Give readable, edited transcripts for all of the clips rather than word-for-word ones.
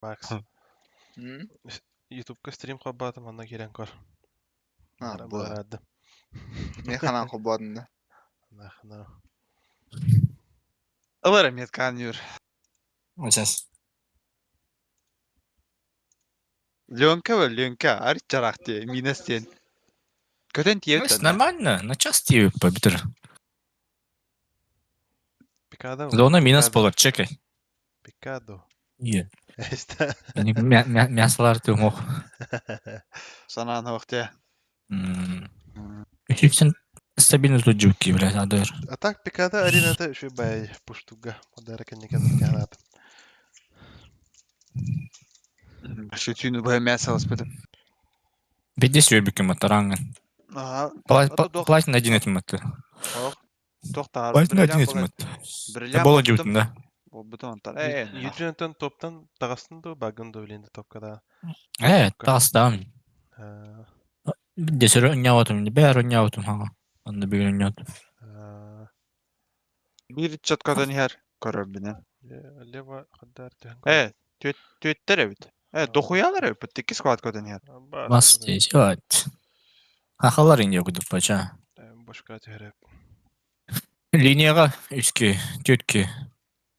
Max. Hı? YouTube'ga stream kapattım ondan gelen kor. Ha, Mara bu. mara Ne kanan kubadında. Nahna. Alırım yetkanıyor. Сейчас. Lyonka var Lyonka. Arıç çarak diye. Minas diyen. Köten diye Ну, нормально. На час тебе побитер. Picado. Леона минус полар, чекай. Picado. İyi. İşte. Yani мясолар тумох. Sana ne vakti? Hepsin стабильно тут живки, блядь, адыр. А так Picado аренада şu bay pushtuga. Odara kendiken kanat. Şu tüyünü böyle mesaj aspedim. Беде сөйбікім атараңын. Aha. Платин один этим это. Tohtar. Платин один этим это. Birilyan Бола живутын да. O bütün ondan. Yüzünden toptan tağısın da bagın da öyleydi topkada. Тағыс да. Беде сөрі үнне отым. Бәр үнне отым хаға. Анда бүгін үнне отым. Bir çatkadan her karar binen. Leva kadar tühen. Evet. Tüyetler evet. Evet. Dokuyalar evet. Pıttıkı squat kadan her. Бас дейс, evet. Хахалар инде күдіп бача. Boşka tüherep. Линияға үске, төтке.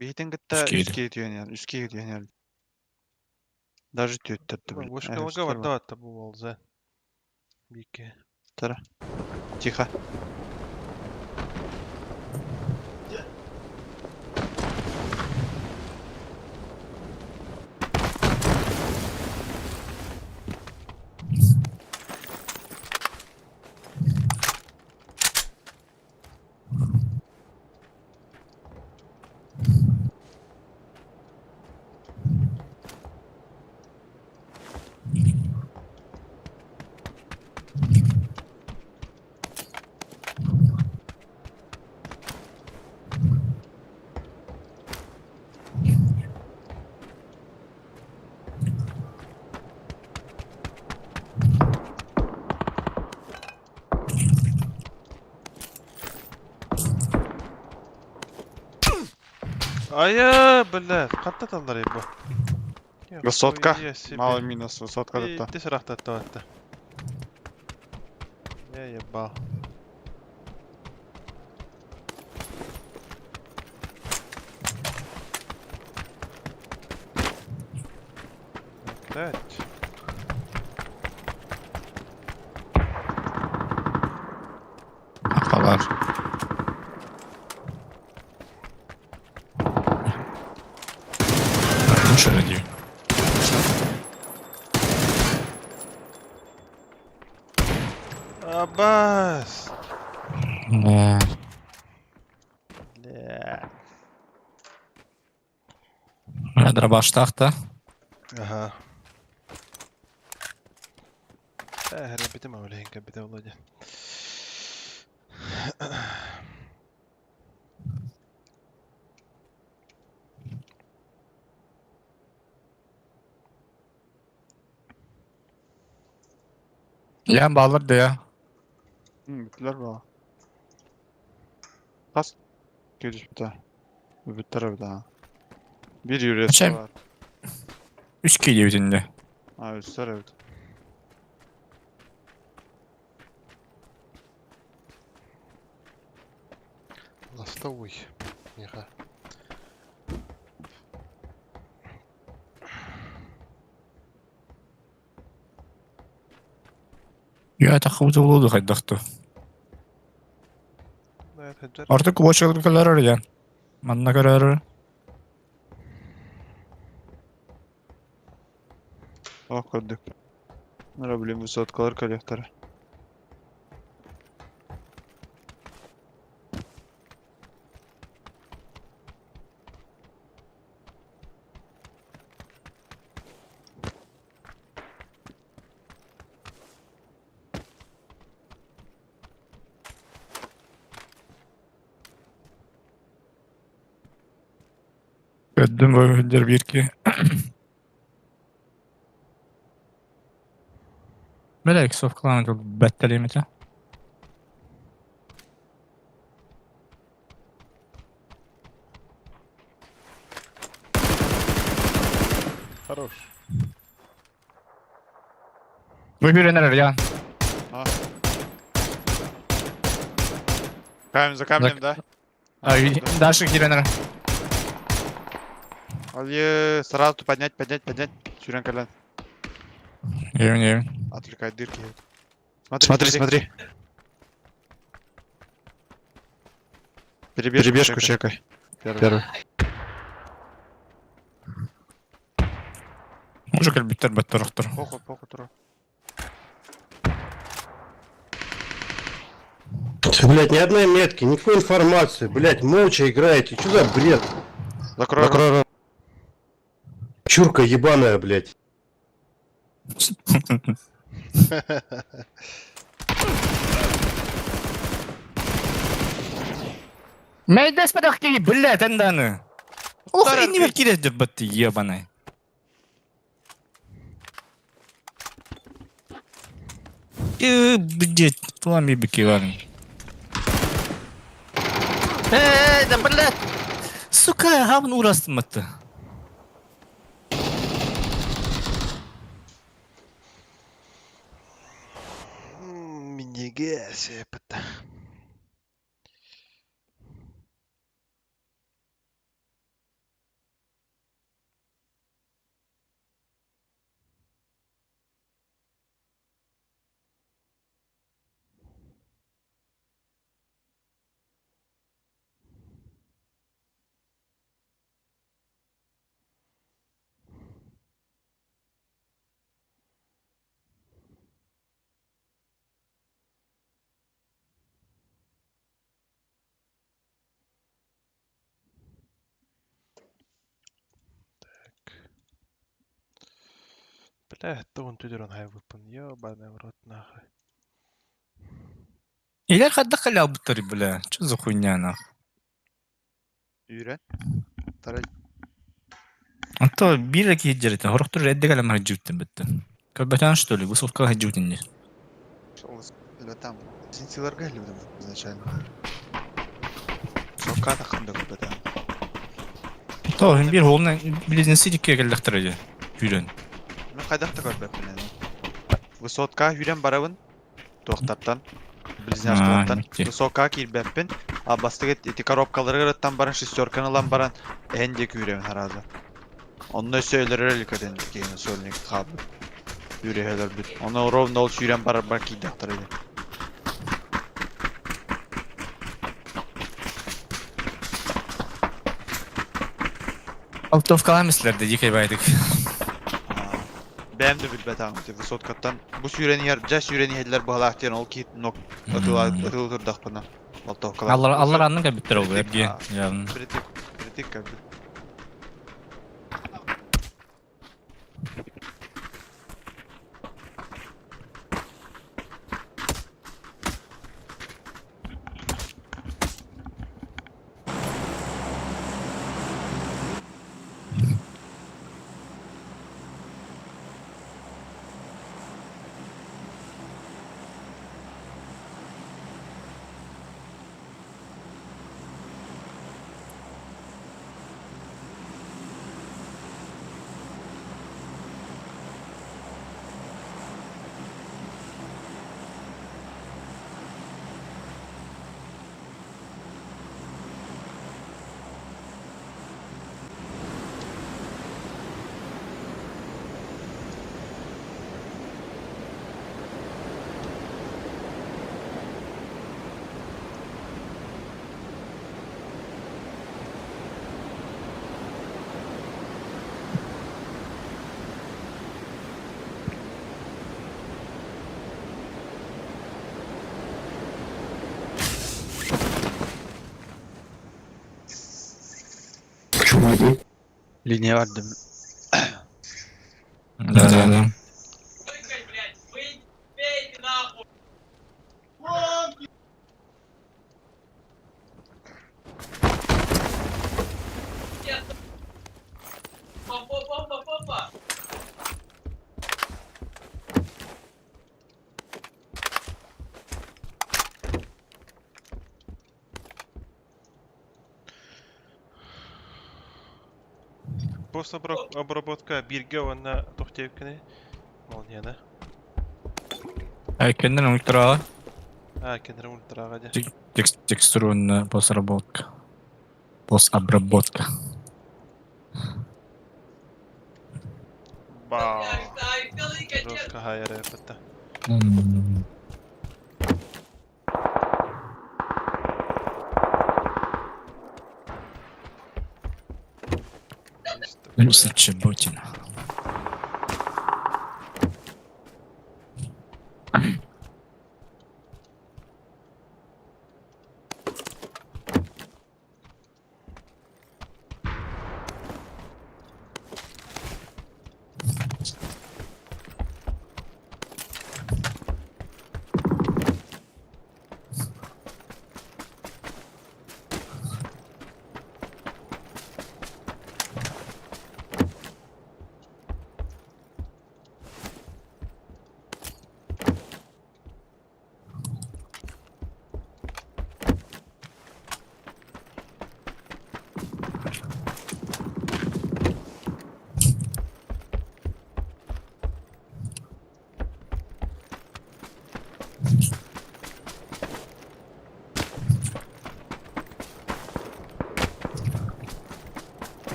Beytin gitti üskeye gidiyorsun yani. Üskeye gidiyorsun yani. Даже tüyettirdi bile. Boşkalıga var da hatta bu olza. Bir iki. Tara. Тихо. Aya блядь, katta tallar bu. Высотка. Мало минус. Высотка да. Ты срахта таватта. Я ебал. Блядь. Хахалар. Ну что радио? Abbas. Да. Блядь. Дробаштахта. Aha. Herbetim öyle henke bir de olacak. Ya bağlar da ya. Bittiler bu. Kas. Geliş bir daha. Bittiler bir daha. Bir yürüyesi Şey- var. Üç geliyor bütünde. Ha üstler evet. Ластовый. Неха. Ya takıbıtı buldu kaydaktı. Evet, hecel. Artık boşalıklar arayan. Manna kararı. Oh gördük. Ne bileyim vысотkalar kalyaktara. Gördüm böyle bir ki. Melek sofkalan çok bettelimete. Хорош. Выберенер я. Камень за камнем, да? Дальше гиренер. Алье, сразу поднять. Сюрен колен. Евин. Отвлекает дырки. Смотри. Перебежку чекай. Первый. Мужик әлбеттер баттырықтыр. Похуй, тура. Блять, ни одной метки, никакой информации, блять, молча играете. Что за бред? Закрой рот. Чурка ебаная, блять. Мәйдәс бадақки, блядь, әнданы. Ох, Таран, инне бер кирет деп батты, ебаный. Блядь, туан бибики варен. Да, блядь. Сука, хавын урастым батты. Миниге сепет. Бля, то он тудерон хай выпан. Ёбаный в рот нахуй. Или хадда халял бутыри, бля. Чё за хуйня, нах? Үйрен. Тарай. А то бира киджерит, хорохтур редде калам хаджуттен битте. Калбатан что ли, высотка хаджутен не. Или там. Синсиларга любим изначально. Сока тахында көбөтөн. То, бир холна близнецы дикке келдектер. Үйрен. Мен кайдакта көрбөпмүн эми. Высотка үйрен барабын. Токтаптан. Близняшкалардан. никте. Высотка кирбеппин. А бастыгы эти коробкаларга раттан баран шестерканы лан баран. Эндек үйрен харазы. Онны сөйлөрөр элкеден кейін сөлник кабы. Үйренелер бит. Оны ровно ол үйрен бар кийдактар эле. Алтовкалар мислерде дикей байдык. Benim de bilbet ağabey Высоткаттан. Bu süreni yer, ja süreni hediler bu halaktiyan ol ki nok atılır daqpına. Алтовкалар. Аллар анның кәбиттер ол, эрге. Явно. Притик кәбі. Linya vardı mı? Да. пост обработка бирге онна тохтеп кene. Молнияна. Айкенден ультра Кендерим ультрага де. текстурная постработка. Постобработка. Ба. Жестко хайер эпата. Чеботина.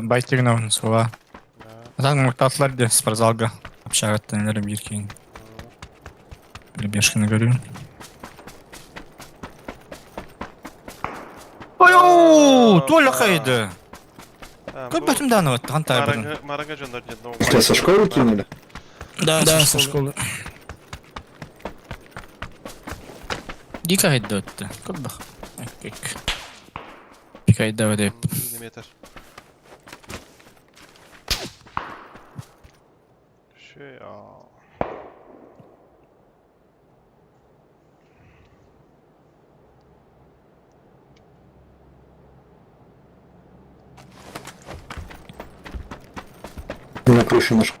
Байтигнов сула. Заң мактатлар де спортзалга общагаттанлары бир кейін. Бешкіні көрейін. Ой-оу! Толя қайды! Көп бәтімді аны өтті, қантай бұдың. Марага жондар деді. Тебя со школы кинули? Да, со школы. Екі айда өтті. Көп бақ. Екі айда өдеп. Миллиметр. На крыше наш.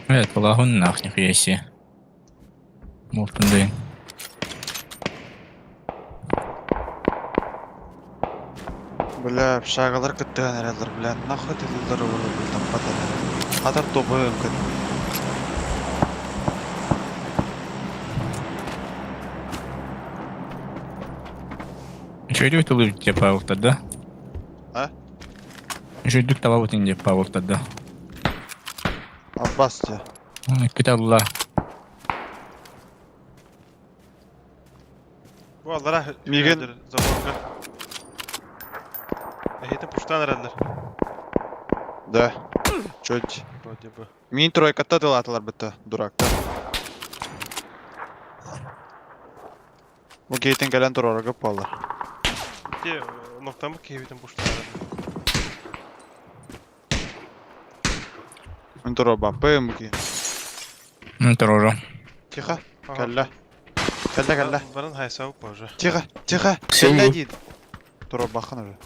Evet, Allah'ın nahni kıyası. Mortundayım. Бля, шагалар кыттыган эрелер, бля, нахуй тилдары болу бултан патар. Хатар тобу өмкін. Жөйдік тұлы деп пауықтар, да? А? Жөйдік талауытын деп пауықтар, да? Аббас те. Кіталла. Bu Allah'a Migen- zamanla. Ehite puştan herhalde. Да. Чуть. Вроде бы. Мен тройкатта дылатылар бітті, дуракта. Bu geytin gelen dur oraya kapallar. Где noktamı keyfiden puştan herhalde. Мен dur oba, payım bu geyin. Террора. Тихо, кәллә. Кәллә, кәллә. Баран хайсау позже. Тихо, тихо. Синий. Кәллә дейді. Dur oba, bakın öyle.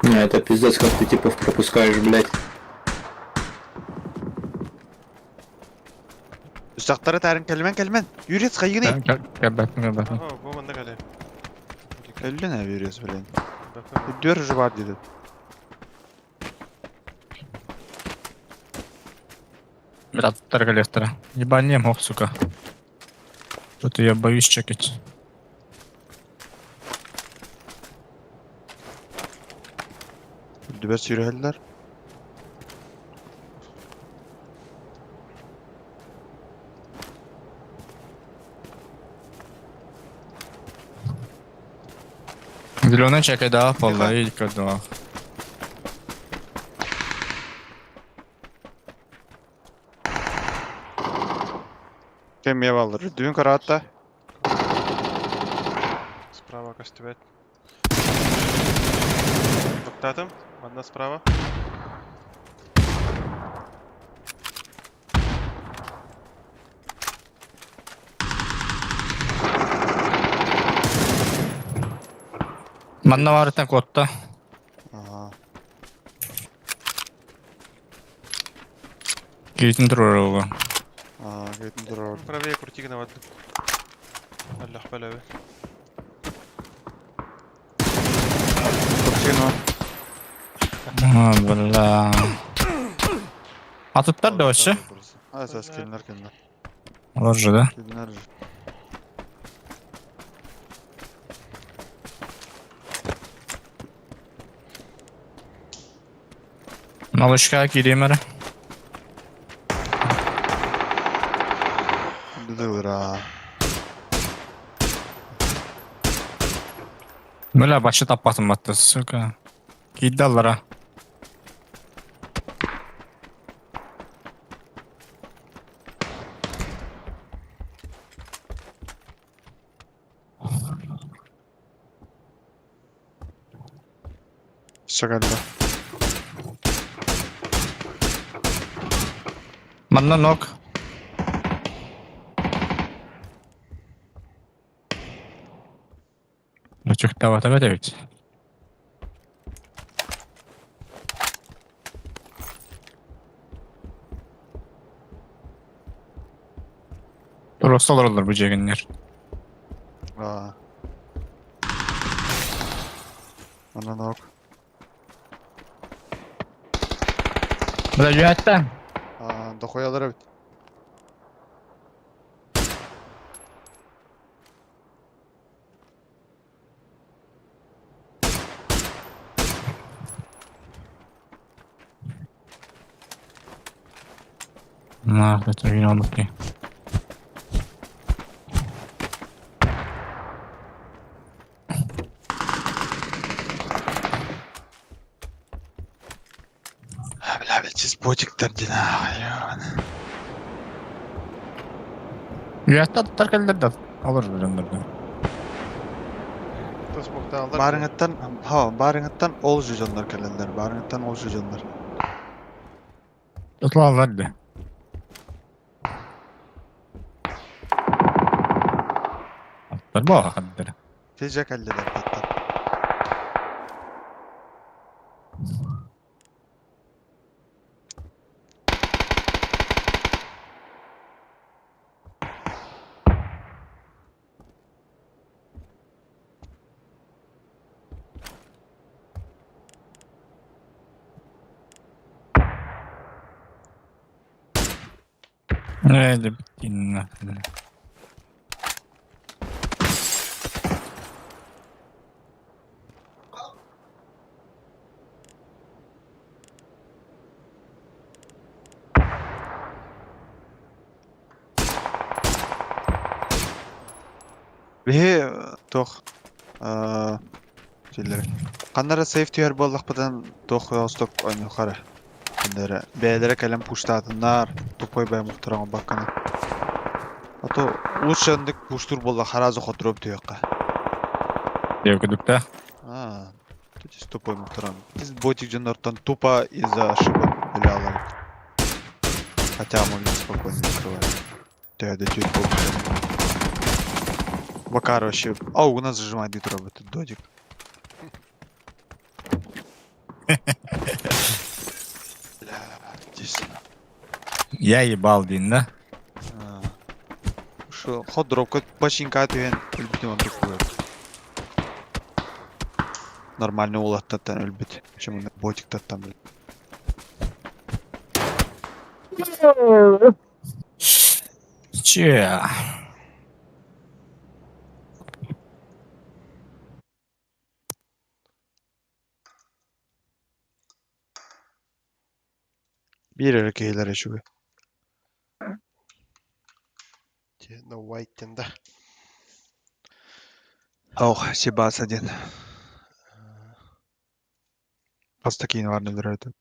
Нет. это пиздец, как ты типов пропускаешь, блядь. Üstakları tarın kelmen. Yürüyüz kayını. Gel bakma. Aha, bu bende geliyor. Öldü ne yürüyüz bilen. Bakın. Dörücü var dedi. Bir atlar коллектора. Ебанем, ох, сука. Что-то я боюсь чекать. Dübes yürüyediler. Зеленый чекай, да, полный, да. Kemiye alır. Düğün karahatta. Справа костювет. Топтатым. Одна справа. Манна var eten kodda. Aha. Кейтин тұрар оғы. Aa, gittin dur orada. Правее крути на воду. Аллах балавы. Çok şeyin var. Бля. Atıtlar da başı. Ha ses kelimler kelimler. Var же, да? Kelimler. Malışka gireyim ara. Dur ha. Böyle başı tapatım battı, suka. Giydi allara. Şakalda. Manna nok. Çok tavata evet. Burası olur bu cegenler. Aa. Ana nok. Bu da cühetten. Aa, da koyalar bit. Nerede yine olduk ki? Abi siz bocuklar cina. Cühetten tutar gelirler de. Alır onlardan. Tosmokta aldılar. Barıngattan ol jujonlar kelender. Barıngattan ol jujonlar. Tutla alır de. Atlar bu hakikaten. Tecek elliler hatta. Öyle bittiğini. Ve toh şeyleri. Kanlara safety her bollakpadan toh stok oyunu kara. Kanlara beylere kalem puştatınlar. Topoy bay muhtaran bakkana. Ato uçandık puştur bolla harazı xoturup diyoqa. Devkudukta. А, тут есть тупой мухтаран. Из ботик Дженнартон тупо из-за ошибок или аларик. Хотя можно спокойно закрывать. Да, да, чуть больше. Макар вообще... Ау, у нас зажимает бит робот, этот додик. Desin. Я ебал дейін да. Şu Ходоровка починка атыган өлбүтүм андык болот. Нормальный улаттан өлбүт. Чему ботиктаттан бил. Че? Bir erkekler eşuğu. No white да. Oh, Себас один. Пастакин var neler öyle.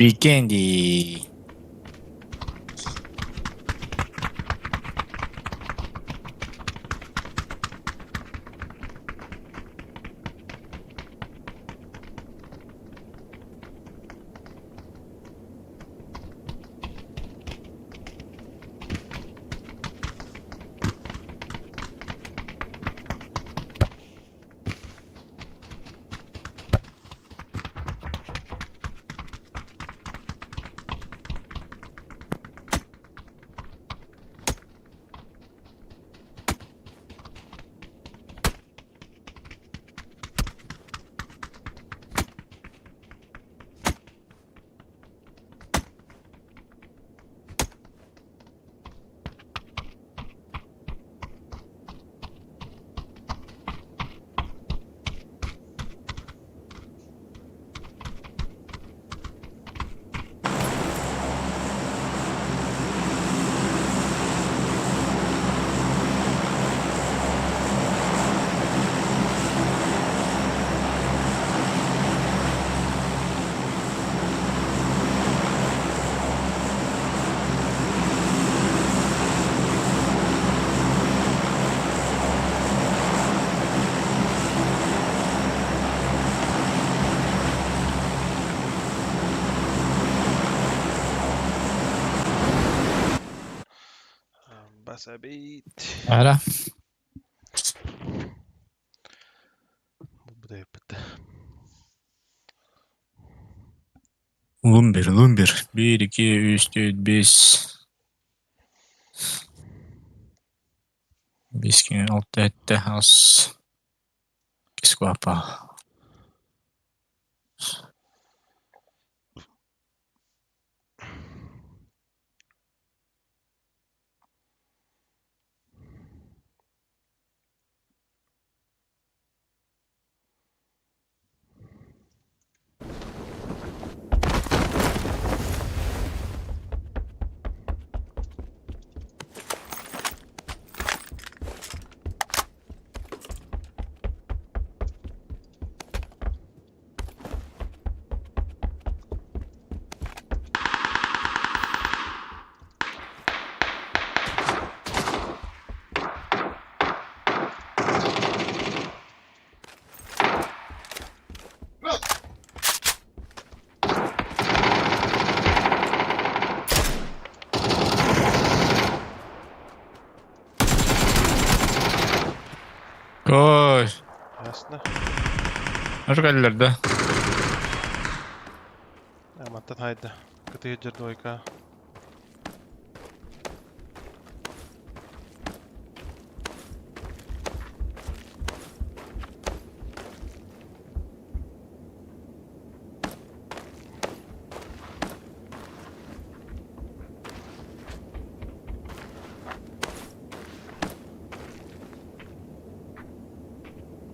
Weekendi. Sabit. Älä. Bu da yapıttı. Lumber. 1, 2, 3, 4, 5. 5 kine 6 ette az. Kiskuapa. Koy. Ясно. Örgellerde. Amanttan haydi. Kıtı hıcırdı oyka.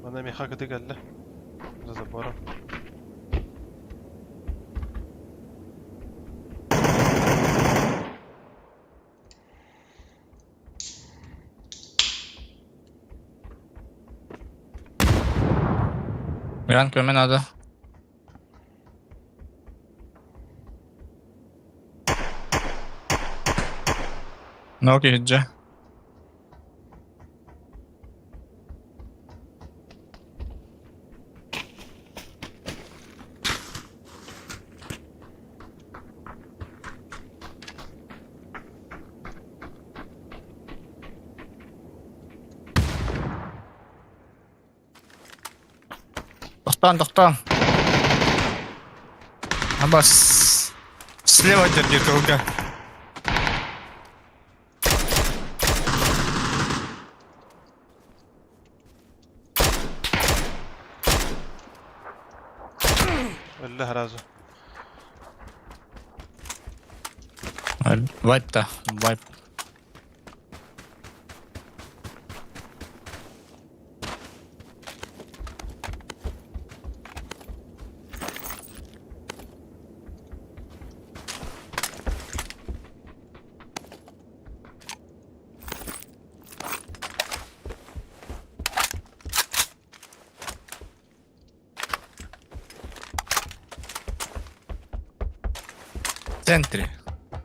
Bana miha kıtı geldi. За забором. Yan kömen adı. No ki hıcca. Тоқтан. Абас. Слева держи толка. Öldü razı. Wipe da. Wipe.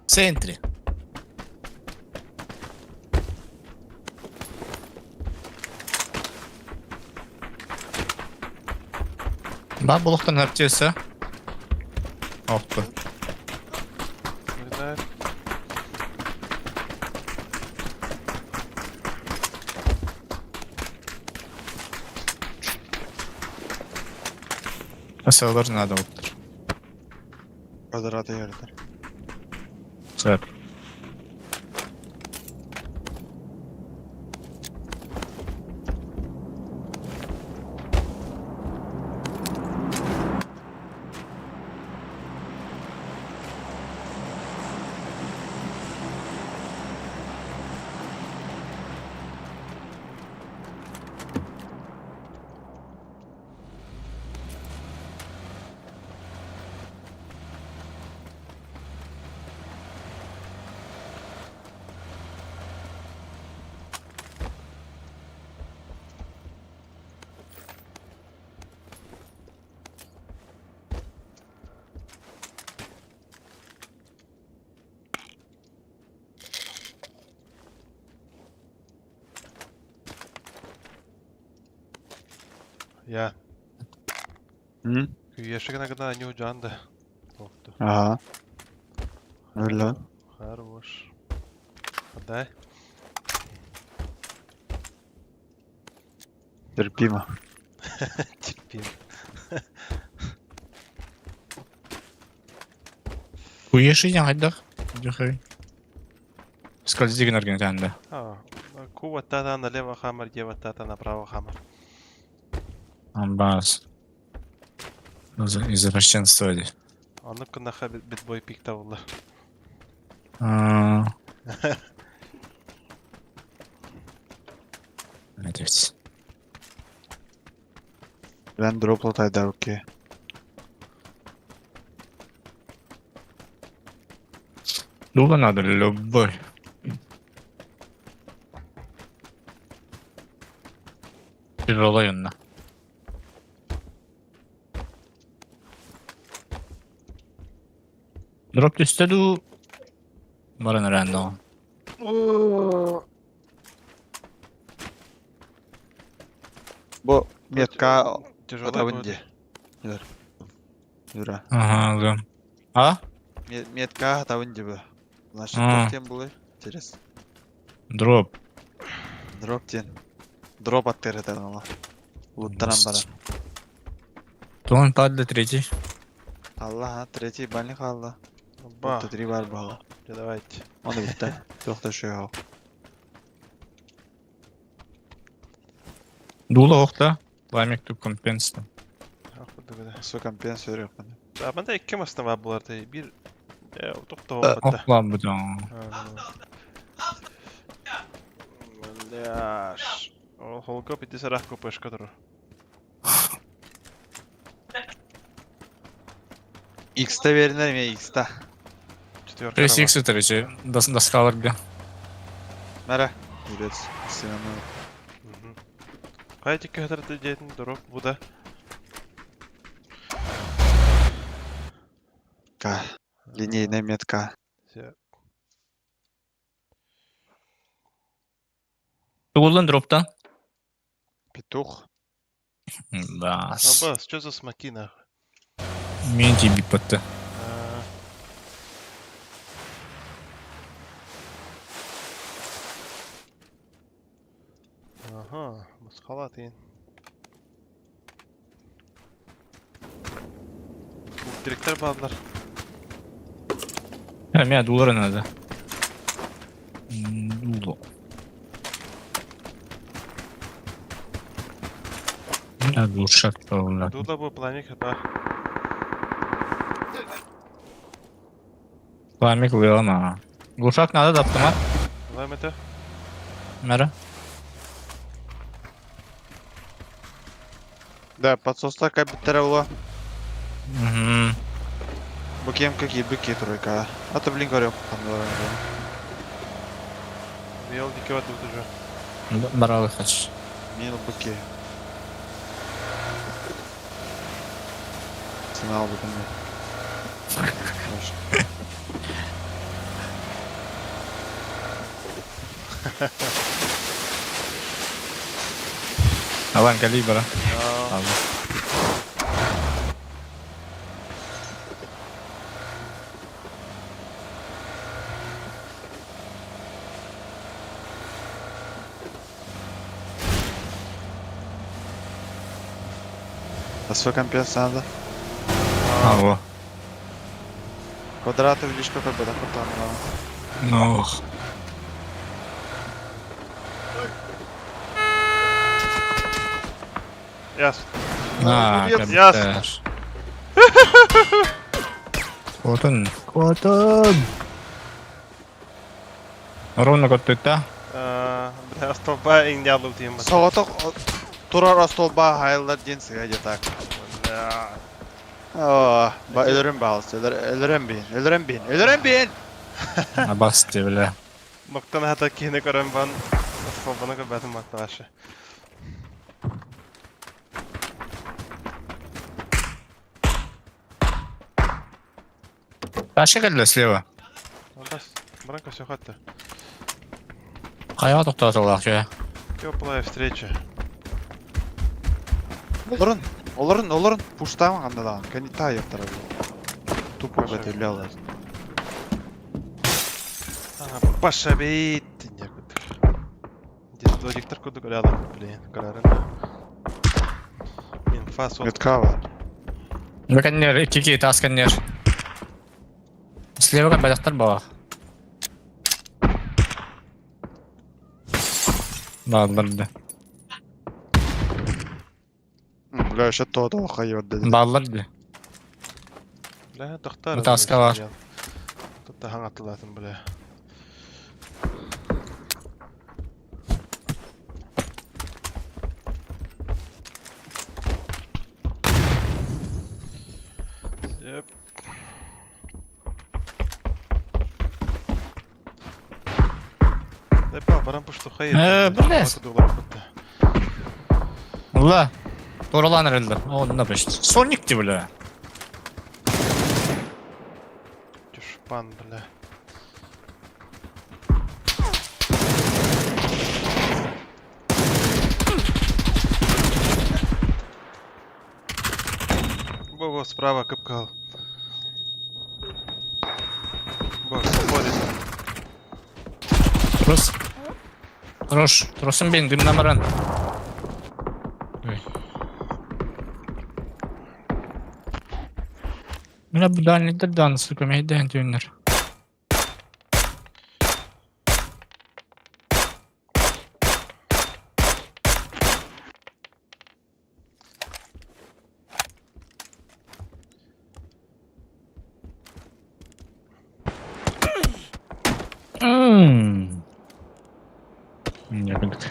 Центре. Бар булуктан аптеса. Оппа. Güzel. Асалар надо вот. Kvadrata yerdir. Сэр. Ya. Hı? Yaşıkına kadar ne ucandı. Oldu. Aha. Öyle. Хорош. Отдай. Терпимо. Терпим. Куеши хайдах. Жохой. Скользиген аргентанда. Кува тата налево хаммер, дева тата направо хаммер. Амбас. Извращенство. Оны күнәха битбой пикта булды. Надеюсь. Ben droplataydı okey. Дула надо любой. Тяжело юнна. Дроп тестеду. Баран рандом. Bu metka Тяжелый atavınca. Yürü. Ага, да. А? Метка atavınca bu. Значит, А. топ тем было. Интересно. Дроп. Дроп тен. Дроп аттыр это оно. Луттаран бара. Тон падли третий. Allah третий бальник алла. Ба, Лутта 3 var bağlı. давайте. Onu bitti. Yok da şey yok. Дула окта. Ламек туп компенста. Su kompensör yok bende. Bende iki masna var bu arada. Bir topta olmadı. Окла бутон. Мляш. Холга піти сарах купиш, кадру. X'te verin ya X'te. Четверка. Пресиксы третий. Доскалар где. Mere. Yürüyoruz. Sinan'la. Қай текке хатырды дейтін дұрып бұда. К. Линейная метка. Тулын дроптан. Петух. Да. Абас, что за смоки нахуй? Менти бипотты. Ага, масхала тиін. Директор bağlılar. Ya меня дулары надо. Дуло. Я глушак повлак. Дуда bu planik hata. Пламик вылама. Глушак надо да автомат. Давай мете. Мэра. Да, подсоста капитера ула. Угу. Bu kim какие быки тройка. А то блин говорю. Yol dike var уже. Баралы хочешь. Мин быки. Сигнал бы мне. Алан калибра. А свой компенсация. Алло. Квадраты увеличь какой бы, да, потом. Ну. Ясно. Капиташ. Котон. Котон. Ровно кот тыта. Бля, столба иң ялу тиім бар. Соғатық тұрар астолба хайылдар денсіға жетак. Бля. Ölürüm bağlısı. Ölürüm bin. Абасти, бля. Ноқтан хата кейіне көрім бан. Столбаны көбәтім атна ашы. Ташка кәлі слева. Бас, баран көсе қатты. Қайға тоқтатылақ жа. Теплая встреча. Оларын пуштамын қанда даған. Кәне тайықтар. Тупо бәтелі алады. Паша бейт. Дед додиктар көді көрі алам, блин, көрәрін. Фас ол. Меткава. Бекеннер, 2 таскеннер. Слева бадактар баа. Балларды. Бля, еще то хайыр dedi. Балларды. Бля, тохтар. Bu taska var. Тут хаң атылатын, бля. Yep. Депа, баран пушту хайыр. Білес. Ула. Тораланыр элди. Онда беш. Соникти, бля. Дюшпан, бля. Во, справа капкал. Бо, свободен. Турус. Турусун бен дымна баран. Мына бу дальниктер данысы көмейден түйінер. Не bildik.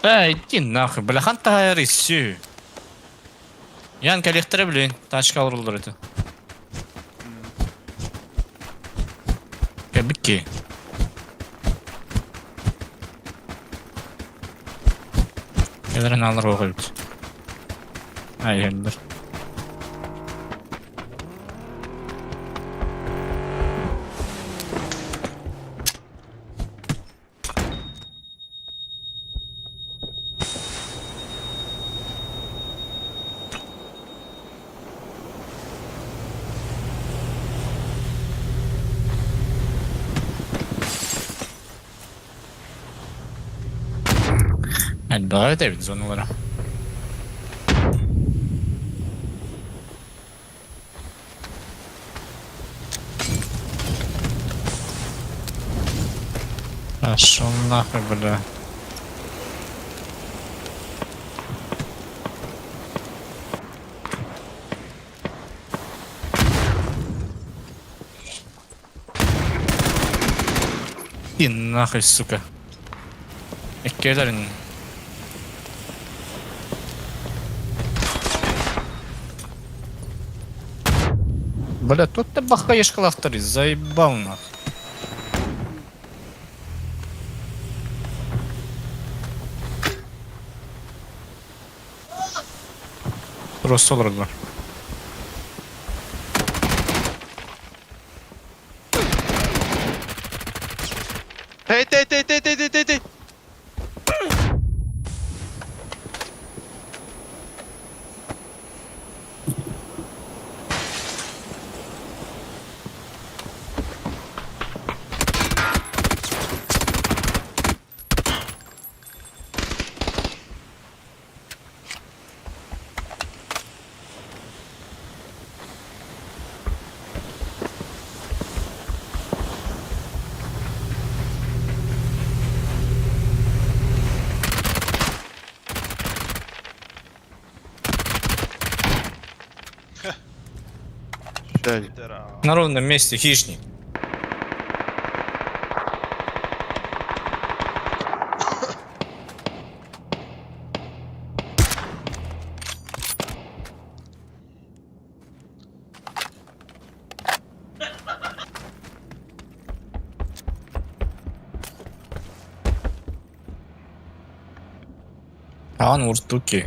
Иди нахуй, бля, ханта хайрисю. Ян коллекторы, блин, тачка алырылдыр это. Кәбікке. Келерін алыр оғы өт. Айендір. Daha ödebiliriz onlara. Пошел нахуй, бля. Иди нахуй, сука. Эккелерин. Бля, тут ты бахаешь клавтори, заебал нахуй. Просто олар. Тей. Дядь. На ровном месте хищник. А он уртуки.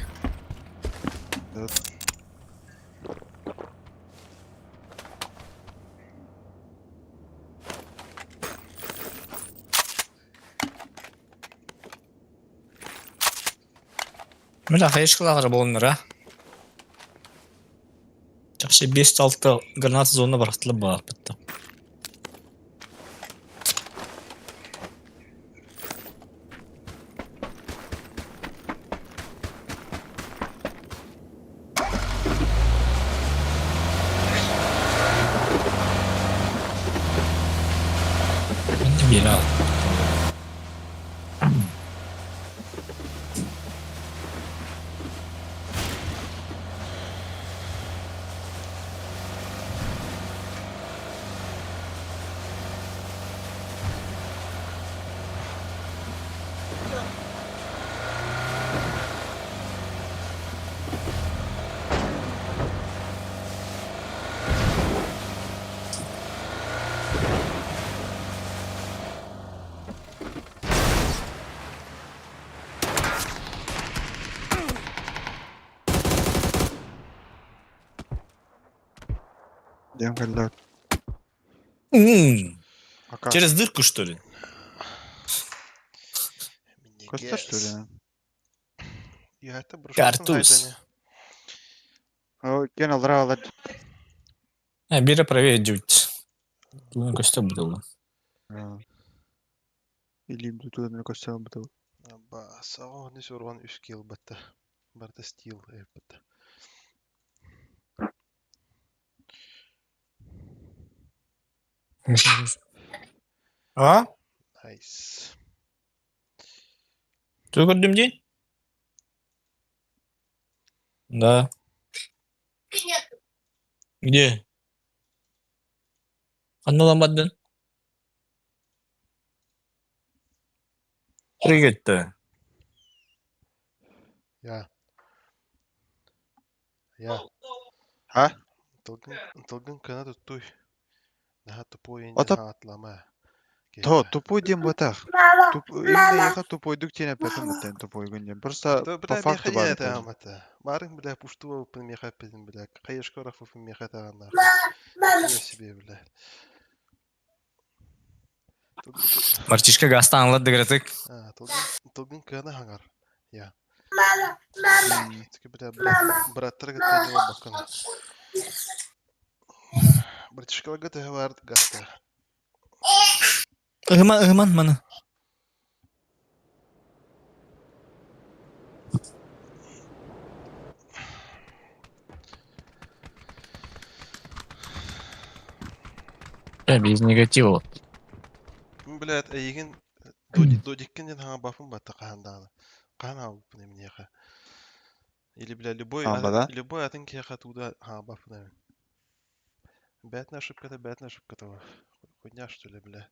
Мына хайшкалар болныр, а? Жақшы 5-6 гранат зона барақтылы бар бітті. Geri al. Дем калдак. Ака. Через дырку, что ли? Көстер что ли? Я это брошку Картуз. О, кен алдыра алады. Бері проверить жуть. Bunu göster burada. Илим тутудан көстер бутал. Сау не сорван 3 кил бітті. Барда стил бітті. А? Найс. Ты gördüm день? Да. Где? Anlamadım. Привет-то. Я. Я. Ha? Тылгын кына туттуй. Наха тупой инде Атап- атлама. То, тупой дем батах. Именно яха тупой дук тена пятым бутен тупой гундем. Просто по факту бар это это. амата. Барын бля пуштува пын меха пизин бля. Кайышкоров пын меха таганда. Себе бля. Мартишка гастан anladı гратык. Тылгын кына хангар. Я. Тики бля браттар гатта не бакана. Братишка гатта вард гатта. Ihman mana? Без негатива. Блядь, эйген додиккенден ханга бафын батта кахандана. Кахана бупны мнеха. Или, бля, да? любой атын кеха туда ханга бафны. Бятна ошибка-то. Хуйня, что ли, бля.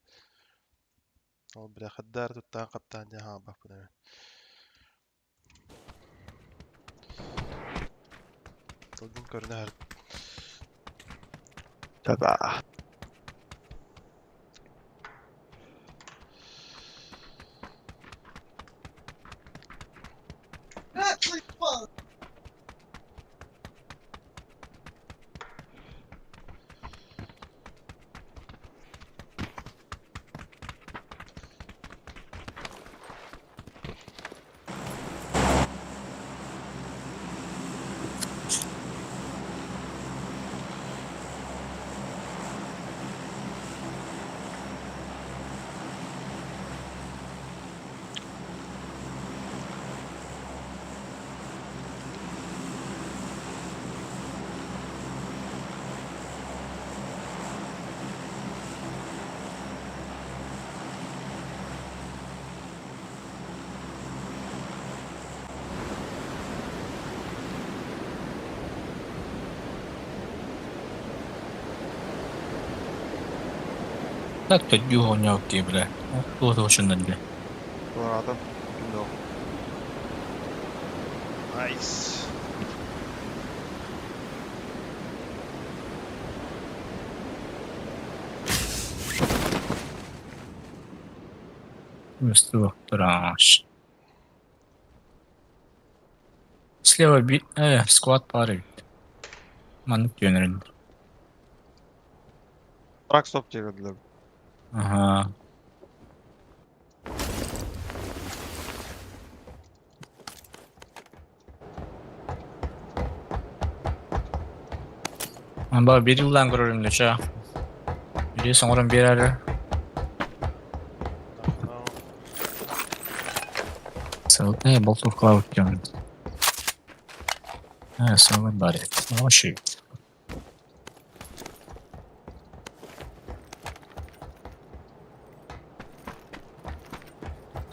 Ол, бля, хаддар туттан каптан де ханга бафны. Тылгын көрнәр. Таба. Так то юго нёки, бля. Вот очень надо. Doğru adam. Yok. Найс. Вместо транш. Слева сквад пары. Манık yönelin. Bırak stop çevirdiler. Ага. Amba bir yıldan görürüm de ça. Biri sonra bir ara. Sağlık ne boltuk cloud diyorum. Ha sonra bari. O şey.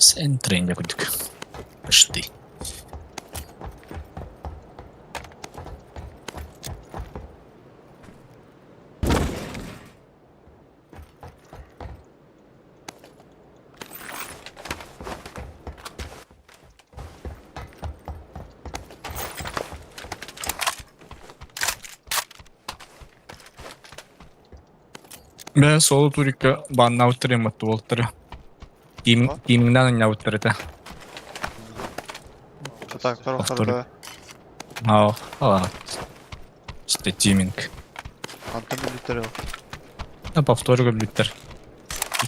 Sen trende koyduk. Пошли. Ben solo turikka bannauttere mattu volttere. Teamingden oynauttere te. Çataklar Повторю. okarda. Ала. İşte teaming. Anta military. Повторюга бүттер.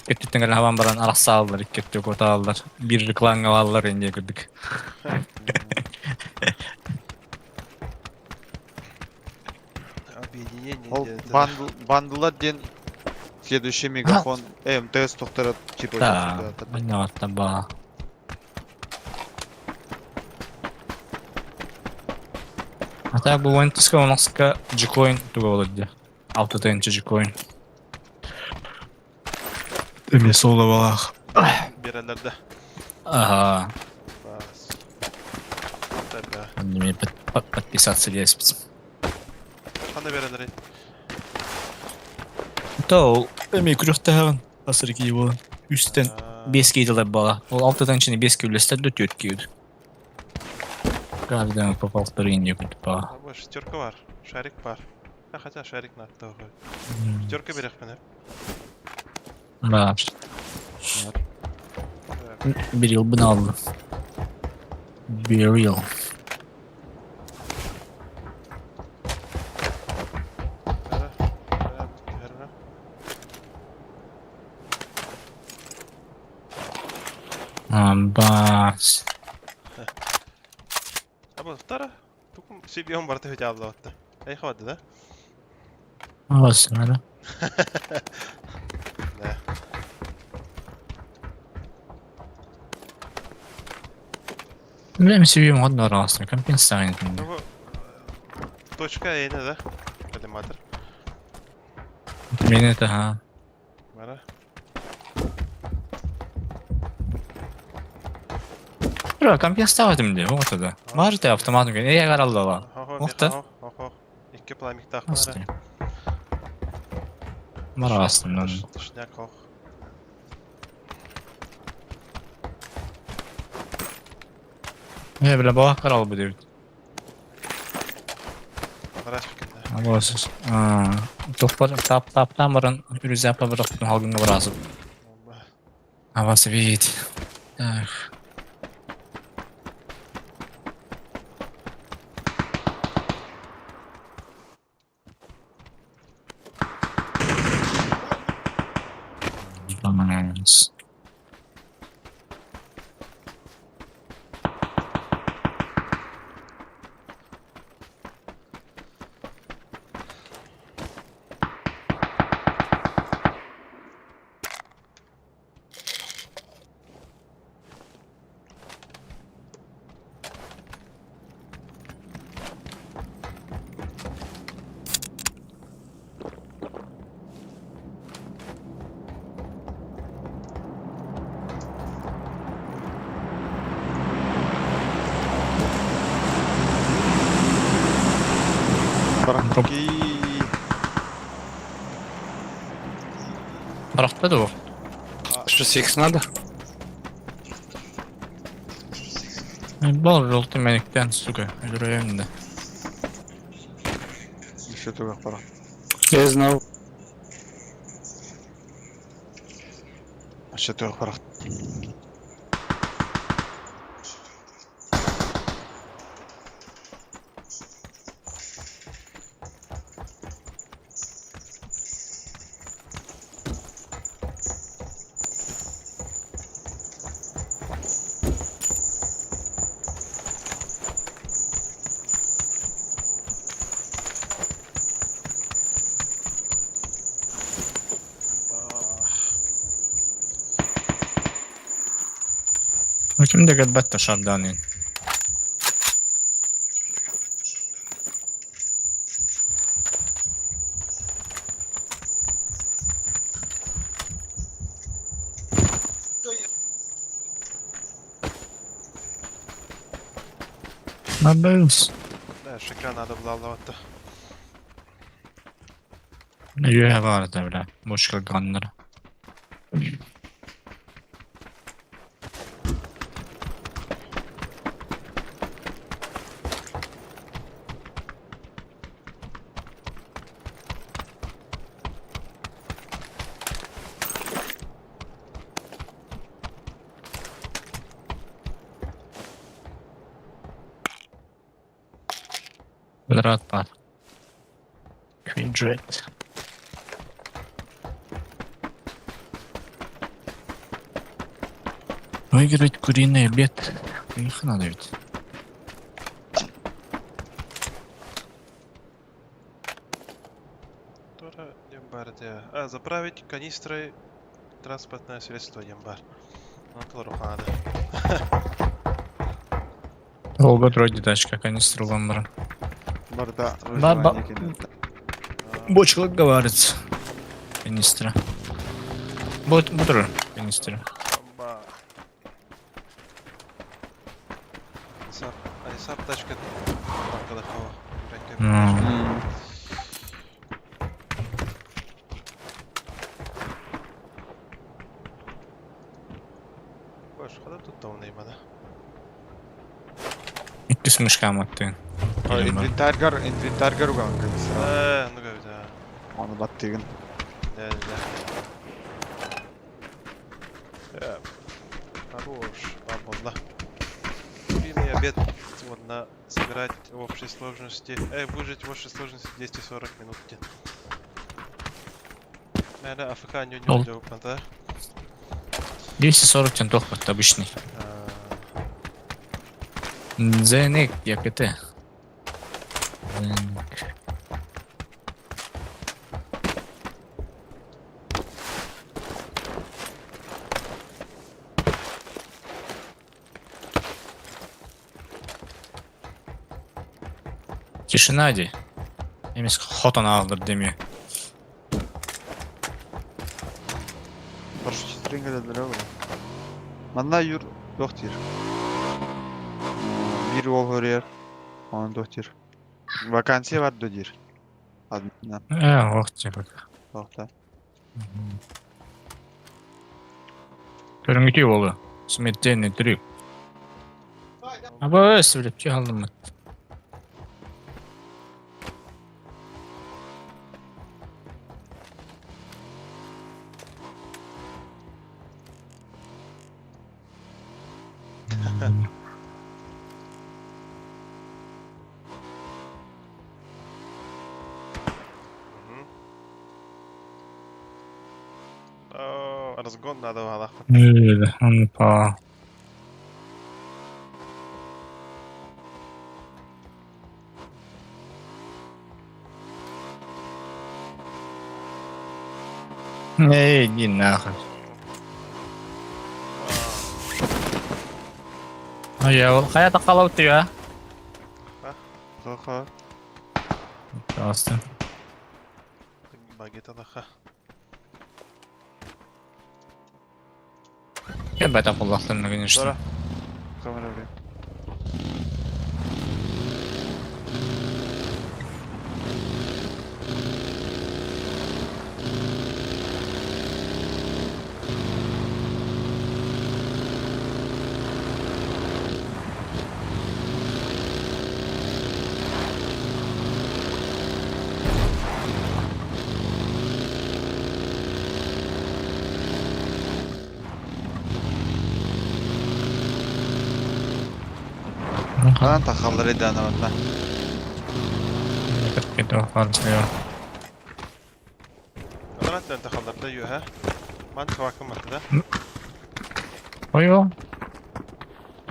Иккеттен гел хаван баран араса алалар, иккетте кота алалар. Bir кланга алалар энде кырдык. Объединение Ол делает. бандыла ден следующий мегафон МТС тоқтары типа. Да, понятно, ба. А так bu Ventus'ka onaska G-Coin tuga olurdu. Autotençi G-Coin. Demesi ola balaq. Берелерде. Aha. Бас. Tabii. Мне подписаться лезть. Қандай берелер еді? То эми күрөктөгөн азыркы его үстен 5 кейдилер бала. Ол 6-дан içine 5 кеулестер де 4 кейді. Каждый по полторы не будет ба. Абы шестерка бар. Шарик бар. Хотя шарик надо тоже. Шестерка берек мен. Ба. Bir yıl bunu aldım. Bir yıl. Бас. Абы втора. Тукум Сибион бар төһө жаблапты. Ай хавады да? Аласың ара. Да. Білем себебім ғадын арасында компенсация етінде. Абы точка ені да? Коллиматор. Мен это ха. Бара. Бра, компенсация етімде, оғыты да. Бар те автоматын кен, эйе қаралды ала. Оқты? Охо. Икки пламик тақ Асты. бара. Бар астымдан. Тышняк ох. Біле бағақ қаралы бұл дейбіт. Қараш бікінде. Аласыз. Таптан барын үрізі апа бірақтың халғынға барасып. Авасы бейт. Так. Nice. Баранки. Барақтады ол. Что, секс надо? Бол жолты меніктен, сука, жүрейімді. Еще тугақ баран. Я знал. Еще тугақ баран. Kimde gədbət də şardanın. Надеюсь. Да, шикарно надо было лаватта. Yüğe vardı bile. Boş kalkanları. Rahat var. Quindred. Выиграть куриный обед. Их надо ведь. Тора Дембардия. А, заправить канистрой транспортное средство Дембар. Ну, Тору надо. Olga droid тачка, канистру ламбара. Барда Ба- выживание кинет. Бочкалык говорится. Канистра. Бутер канистра. Ба. Сап тачка. Маркада хава. Ну. Boş kadar tuttu onu imada. İki смешкам attı. Инвентарьгар уган канистра. Ну говорит, да. Onu battığın. Да. Хорош, свободно. Куриный обед сегодня сыграть в общей сложности. Выжить в общей сложности 240 минут. Наверное, АФК не Ol. удел, да? 240 тентох вот обычный. Зенек, як это? Зенек. Tишина де. Емес хотан алdır demiyor. Баршы стрингелер olur. Manda yur doktor. Bir ol horiyer. Onu doktor. Vakansiya var dodir. Adına Вақыт бak. doktor. Көріңгітей болы. Сметтен түрек. Аба сөйлеп те алдым. Разгон надо валах. Öyle. Anpa. Иди нахуй. Я hayata қалауды ya. Тоха. Просто. Багета лаха. Я бы это полахтан, конечно. Sonra. Kamera buraya. Kalan takalları edin anlamında. Кетті фарция. Она ты халдарда ю, ха? Ман хвакым да? Ойо.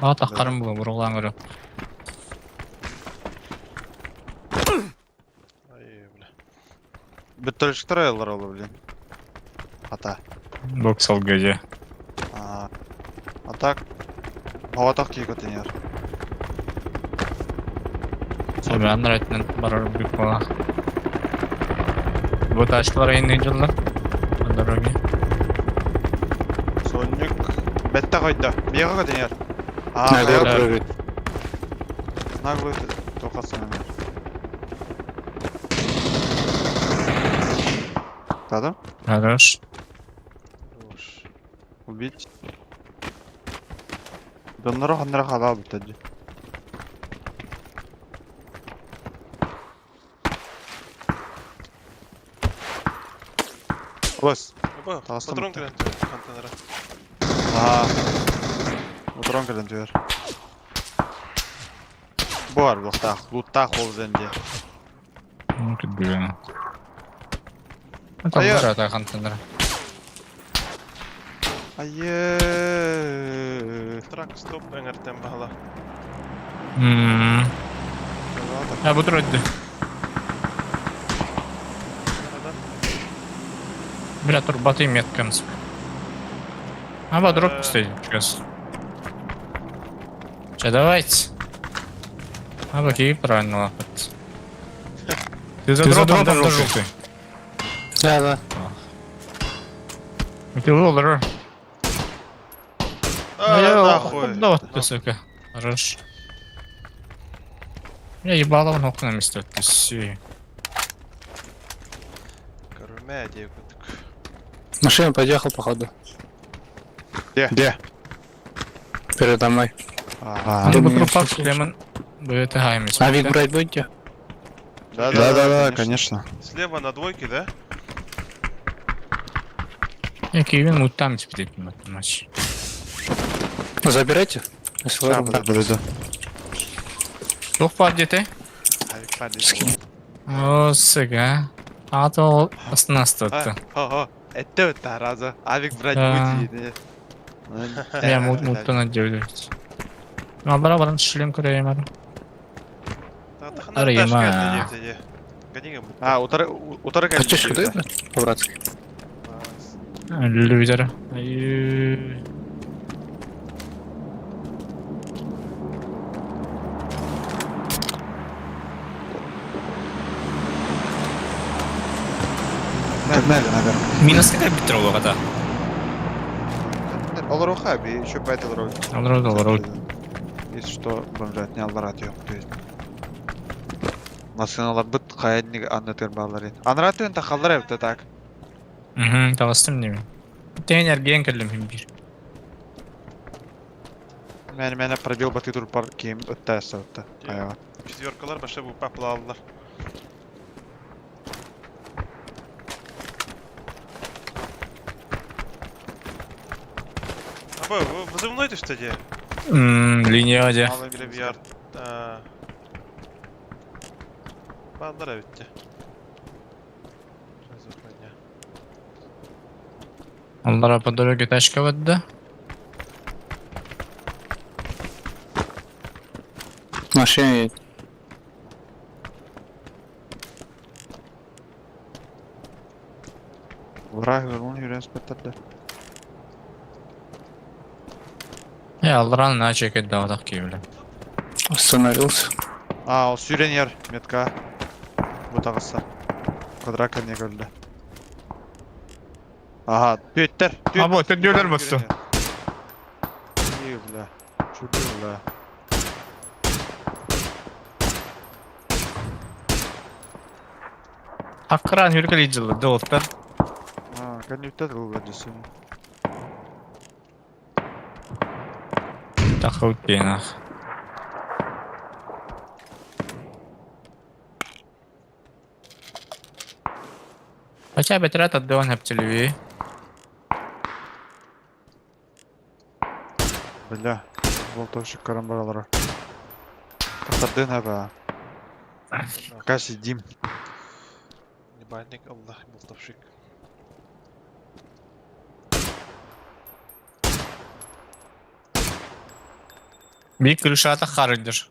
Aa taqarım bu buruqlan görü. Ай, бля. Bir türlü treylер olur bilin. Hata. Boksal gece. Atak. Hava tak ki kötünüyor. Sonra anlayatın barar büyük bola. Bu taşlar aynı yıllar. Dorogi. Sonluk. Bette koydu. Bir yaka kötünüyor. Надо да. прыгать. Наглый токасың ана. Тадым? Хорош. Хорош. Убить. Доннора ханнара халал битади. Бос. Оба, Тағыстым. патрон кірен контейнера. Ага. Отрон кірін түйер. Бар бұқтақ. Луттақ ол зәнде. Ну, тут блин. Это А я- выбираю, так, контейнер. Айе. Трак стоп эңертен бағала. Я буду вроде. Бля, турбаты меткамс. А, бодроп стоит сейчас. Че, давайте. А, окей, правильно лапать. Ты за дропом там желтый. Да. Ты лолер. Нахуй. Да вот ты, сука. Хорош. Я ебало в ногу на место. Ты все. Көрме девкутук. Машина подъехал, походу. Где? Передо мной. Ага. Я бы меня трупак слышишь? Лемон. Будет гаймис. А вик брать будете? Да, конечно. Слева на двойке, да? Я Кевин вот там теперь матч. Забирайте. Если вы Так, буду. Çok падете? О, сега. А то оснастата. Это вот раза. Авик брать Да. будет. Я мутта надеюсь. Ну, барабан шлем көреймер. Арыма. Гадига А, утары Хотишь куда? По-братски. Лузер. Погнали, наверное. Минус какая битровая вода? Оларуха, еще по этой дороге. Алрод. Если что, бомжат не алларат yok. Машиналар бит кайдник аннатер балларын. Анрат өн тахаллар эвте так. Угу, тавастым неме. Тенер ген келдим бир. Мен пробил баты тур пар кем өттәсе өтте. Аяга. Четверкалар башы bu папла aldılar. Абы, вызывной ты что где? Линия оде. Алın bile bir yard. Bağlar bitti. Аллара по дороге тачка вадда. Машина едет. Враг вернул юрен спеттerde. Я алларан на чекет давадак киевле. Остановился. А, ол сүйренер метка. Бутағысы. Квадрака не көрді. Ага, түйеттер. А вот, ты дюлер басты. İyi bile. Çok iyi bile. Аккаран юркали жылы, долтар. Ha, kanütte de bu bence. Тахаут пенах. Хотя бы трат отдаван аптелеви. Бля, болтовщик карамбаралары. Катардын аба. Каси Дим. Небальник Allah болтовщик. Bir kırışata karıdır.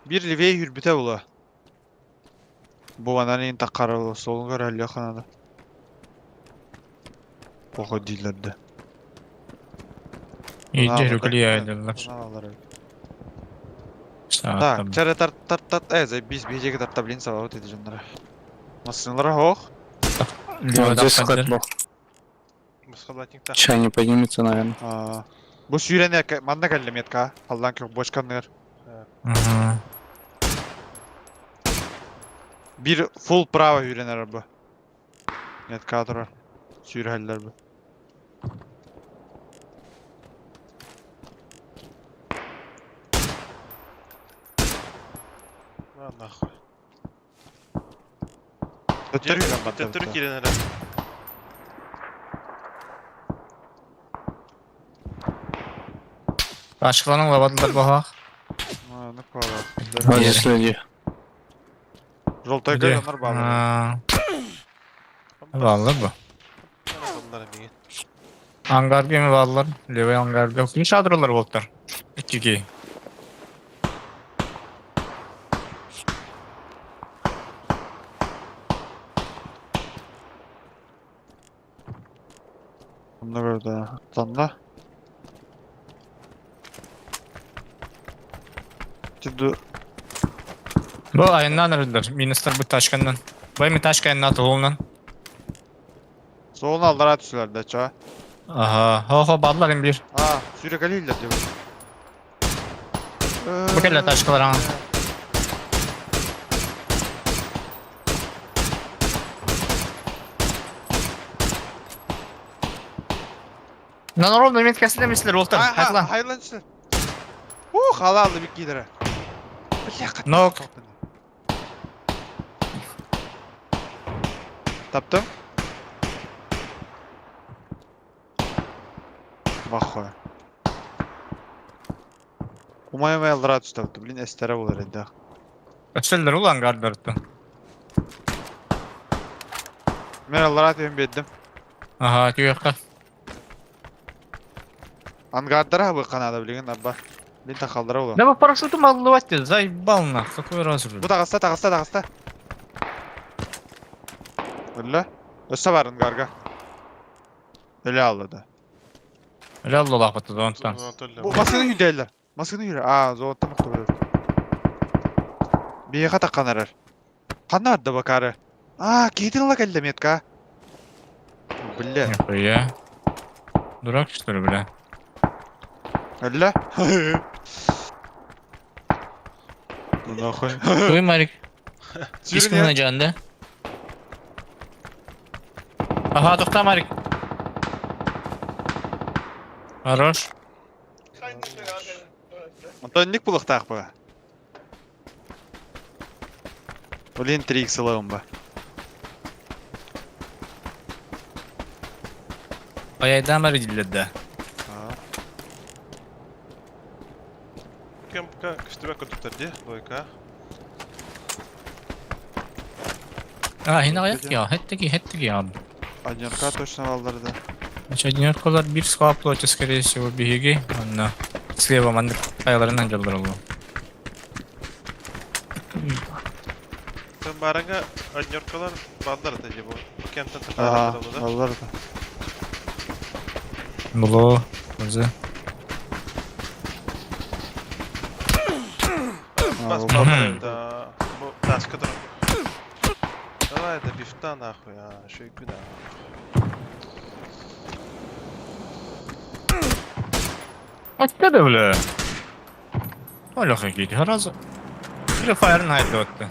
Bir liveye hürbüte bula. Bu ananın takarı bula. Solun kar halya kanada. Oha değillerdi. İyice rükülü yaydılar. Так, чары тарт, biz bir jeki tartta bilin sava ötedi canlara. Masınlara hoq. Вот здесь склад был. Мусхалатник так. Сейчас не поднимется, наверное. Bu sürene manda geldi metka. Allah'ın kök boş kanlar. Aha. Bir full prava yürüner bu. Net kadro. Sürhaller bu. Lan nahуй. Ötür yürüyen Türk ilenere. Başkalarının lavadılar bak. Ne kadar. Воздействие. Жолтай Где? onlar bağlı. Ha, Vallahi bu. Bunlara bir. Hangar mi varlar? Leve hangar yok. Kim şadırlar voltlar? 2G. Bunu gördü. Tanda. Şimdi Bu ayından arıdır. Minister bu taşkandan. Bu mi taşkandan atılığından? soğunu aldılar atışlar da çağa. Aha. Ho badların bir. Sürekli iyiler diyor. Bu kelle taşkalar ha. Lan oğlum Mehmet kesin demişler voltar. Hadi lan. Hayırlı işler. Hala aldı bir gidere. Nok. Taptım. Bak koy. Umayım ayallara atıştı. Bilin estere olur edi. Kaçırlar ulan gardarıttı. Ben allara atayım bedim. Aha tüyekka. Angardara bu kanada bilin abba. Bin takallara olur. Ne bu paraşütü mallı vattı. Zay balına. Kakı razı. Bu takasta. Öyle. Öste varın garga. Öyle aldı. Öyle Allah Allah battı ondan. Bu maskını yürüyorlar. Maskını yürü. Zoğutta muhtemelen. Bir yaka takkan arar. Kanlar da bakarı. Giydin la geldi metka. Bille. Yapıyor ya. Durak işte bile. Öyle. Buna koy. Koy Marik. Sürün İsmini ya. ne canlı? Aha doktor Marik. Хорош. Антонник булық тақ бұға. Олен 3x сылауым ба. Ayaydan beri dilledi. Kim kıştırma kutuptar diye boyka. Yine ayak ya. Hеттeki ya. Анерка точно алдырды. Значит, одинеркалар bir скаплоте, скорее всего, беги. Анна. Слева мандык каяларынан жалдар oldu. Sen baranga anyorkalar bandar atacı bu. Kentten Aha, takılar da. алдырды. Було. Өзі. Бас bu- bandar da. Bu taşkı da. Давай это бифта нахуй, что и куда. Açtı da bile. Öyle hakiki. Harazı. Bir fire'ın hayatı attı.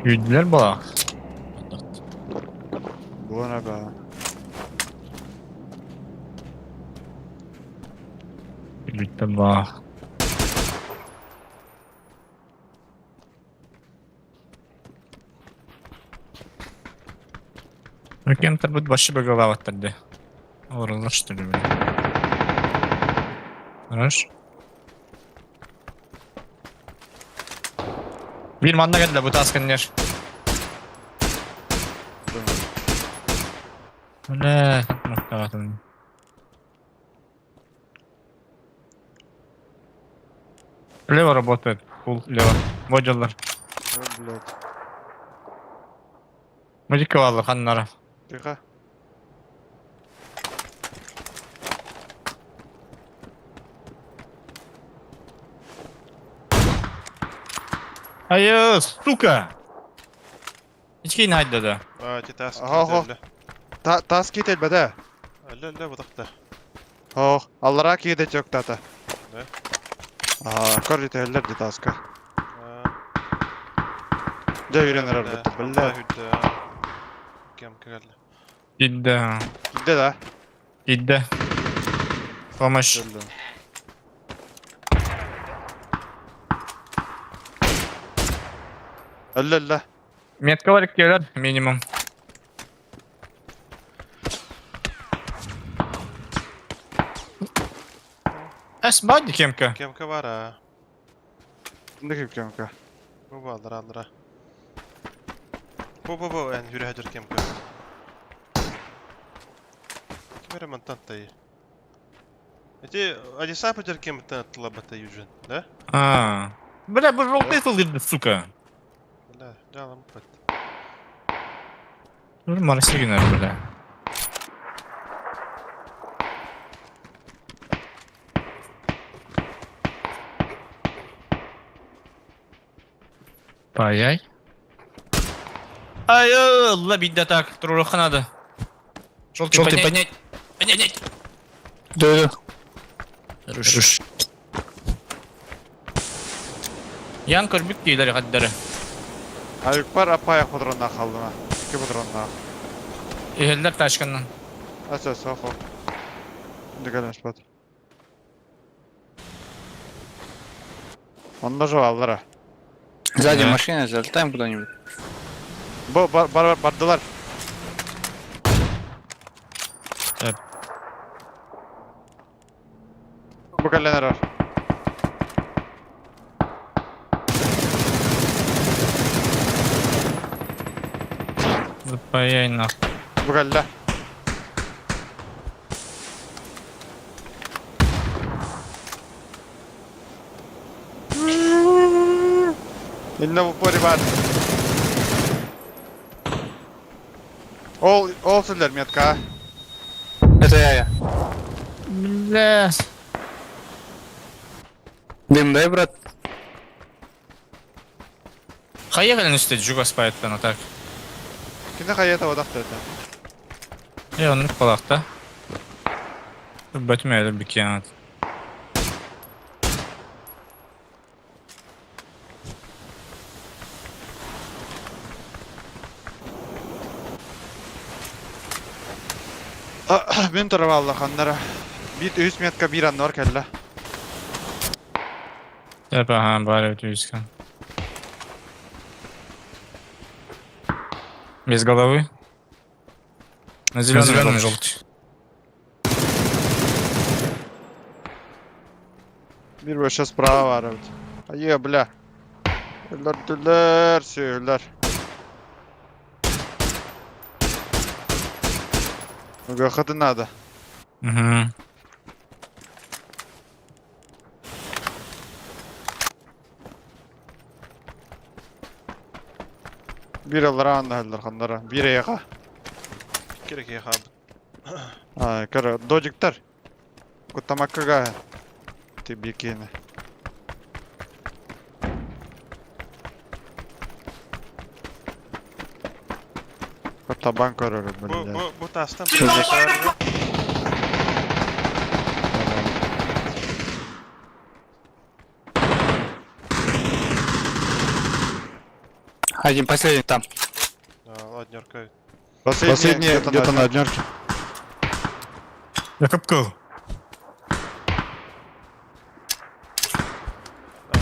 Yüdüler bak. Bu ne be? Yüdüler bak. Bakayım tabi başı böyle lavattırdı. Oralar işte böyle. Araş. Bir manda geldi bu taskinler. Öyle. Muhtemelen. Лево работает. Фул лево. Моджалар. Блядь. Мужик алды ханнары. Тихо. Айыз, сука! kiyin hayda da. Титас Ого. киделле. Тас кетел бәді. Әлле бұдақта. Аллара кейде жоқ тата. Да. Көр жетелер де таска. Жа үйренер арбетті, білді. Кем кірелі. Gidde. Gide da. Gidde. Помощь. Öldüm. Öldü. Метка var gelir minimum. Body kemka. Кемка var ha. Şimdi kim kanka? Bu aldıra. Bu en yürü hacer kemka. Kimere mantantayı. Эти сапожер кем-то отлабата южен, да? Бля, bu желтый тылды, сука. Бля, жалам пат. Dur Marsi güner bля. Payay. Ай, Allah bir так, трурах надо. Желтый поднять. Поднять. Дойду. Руш. Yan körbük değiller kadları. Ayık var apayak pudrondan kaldı ha. 2 pudrondan. Eheller taşkından. Asas hafo. Şimdi gelmiş bat. Onda же аллара. Сзади Да. машина, залетаем куда-нибудь. Bardılar. Evet. Bu kallener var. Zıpayay nak. Bu kalle. Elinde bu pori var. Ol siller метка. Это я. Бля. Дым дай, брат. Kaya gelen üstte Jugas payettan tak. Kinde hayata odakta öte. Yanlık balakta. Batmayalım bir kıyamet. Мен тұрып алды қандары. Bir üst metka bir anda var kelle. Tepe ha bari ötüyüzken. Без головы. На зеленый желтый. Bir boşa sprava var evet. Ayı bля. Öldürdüler, söylüler. Gakatın adı. Угу. Bir allara anda öldür kanlara. Bir yaka. Керек я хаб. Kara dojiktar. Kutamakkaga. Tibikini. Taban kararı böyle. Bu tastan bir var. Один последний там. Ладнерка. Последний где-то на однерке. Я капкал.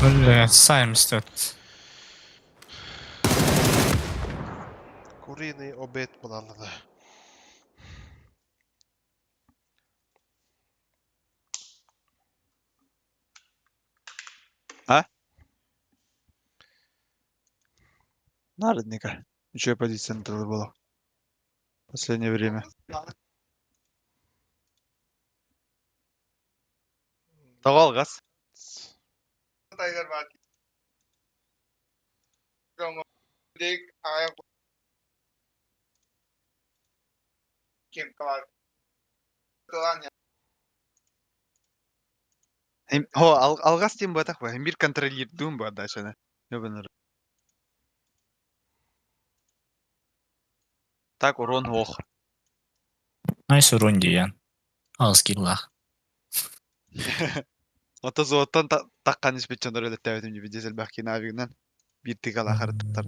Бля, сайм стет. Куриный обед bulandı. Наредника. Еще позиция на тылы была. Последнее время. Doğal gaz. Алгаз тем батах ба. Мир контролирует дум ба дачаны. Ёбаный. так урон ох. Nice run diyen. Az killah. Ota zottan takkan nispetçen öyle tevedim gibi dizel bakkin abinden bir tık alakar tutar.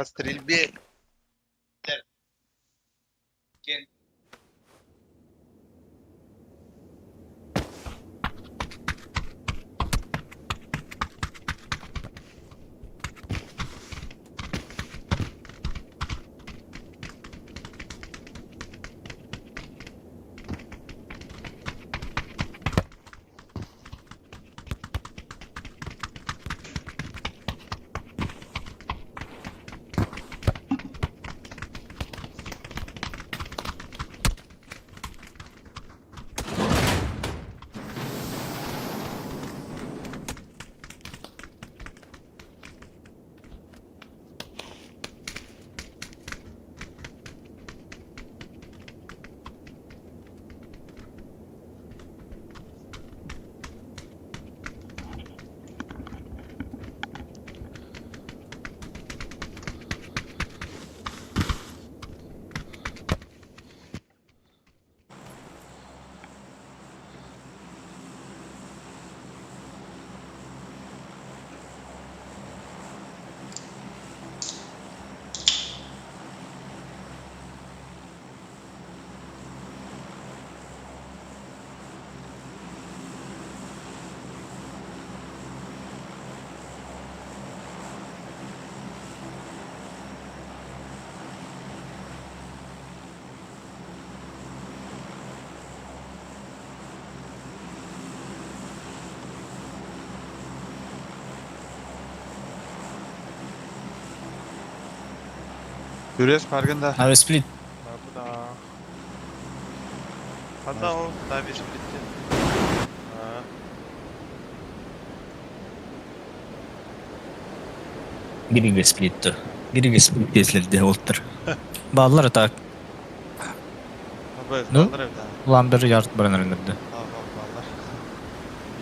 По стрельбе. Görüyoruz farkında. Abi split. Kapıda. Hatta o daha bir splitti. Ha. Biri split'ti. Biri split kesildi oldur. Bağlar tak. Abi Ne? kaldır evde. Ulan bir yard bana indirdi. Tamam vallahi.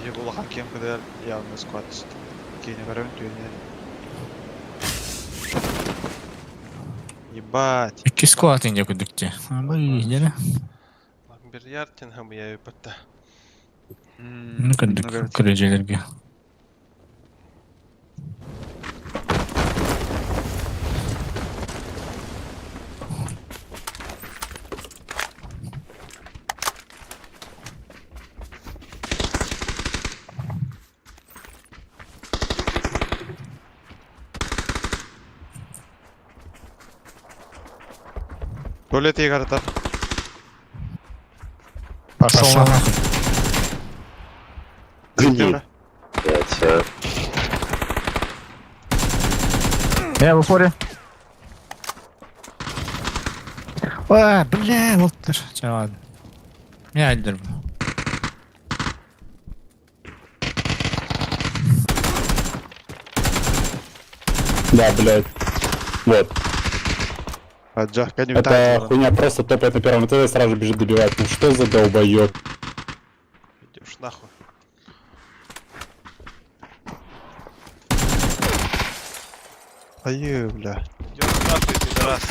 Bir bulu hakem kadar yalnız squad işte. Yeni görev diyor yani. Ебать. 2 squat ince kudukça. Ama iyi yere. Lan bir yerken hem ya öpütte. Ne kuduk kırıcılarga. Böyle tek arada. Пошел нахуй. Gitti Я в упоре. Бля, oldur. Cevap. Ya öldürüm. Да, блядь. Вот. Хаджа, коню Эта хуйня просто топает на первом этаже и сразу же бежит добивать. Ну что за долбоёб? Идешь нахуй. Ayı bля. Идешь нахуй, пидорас.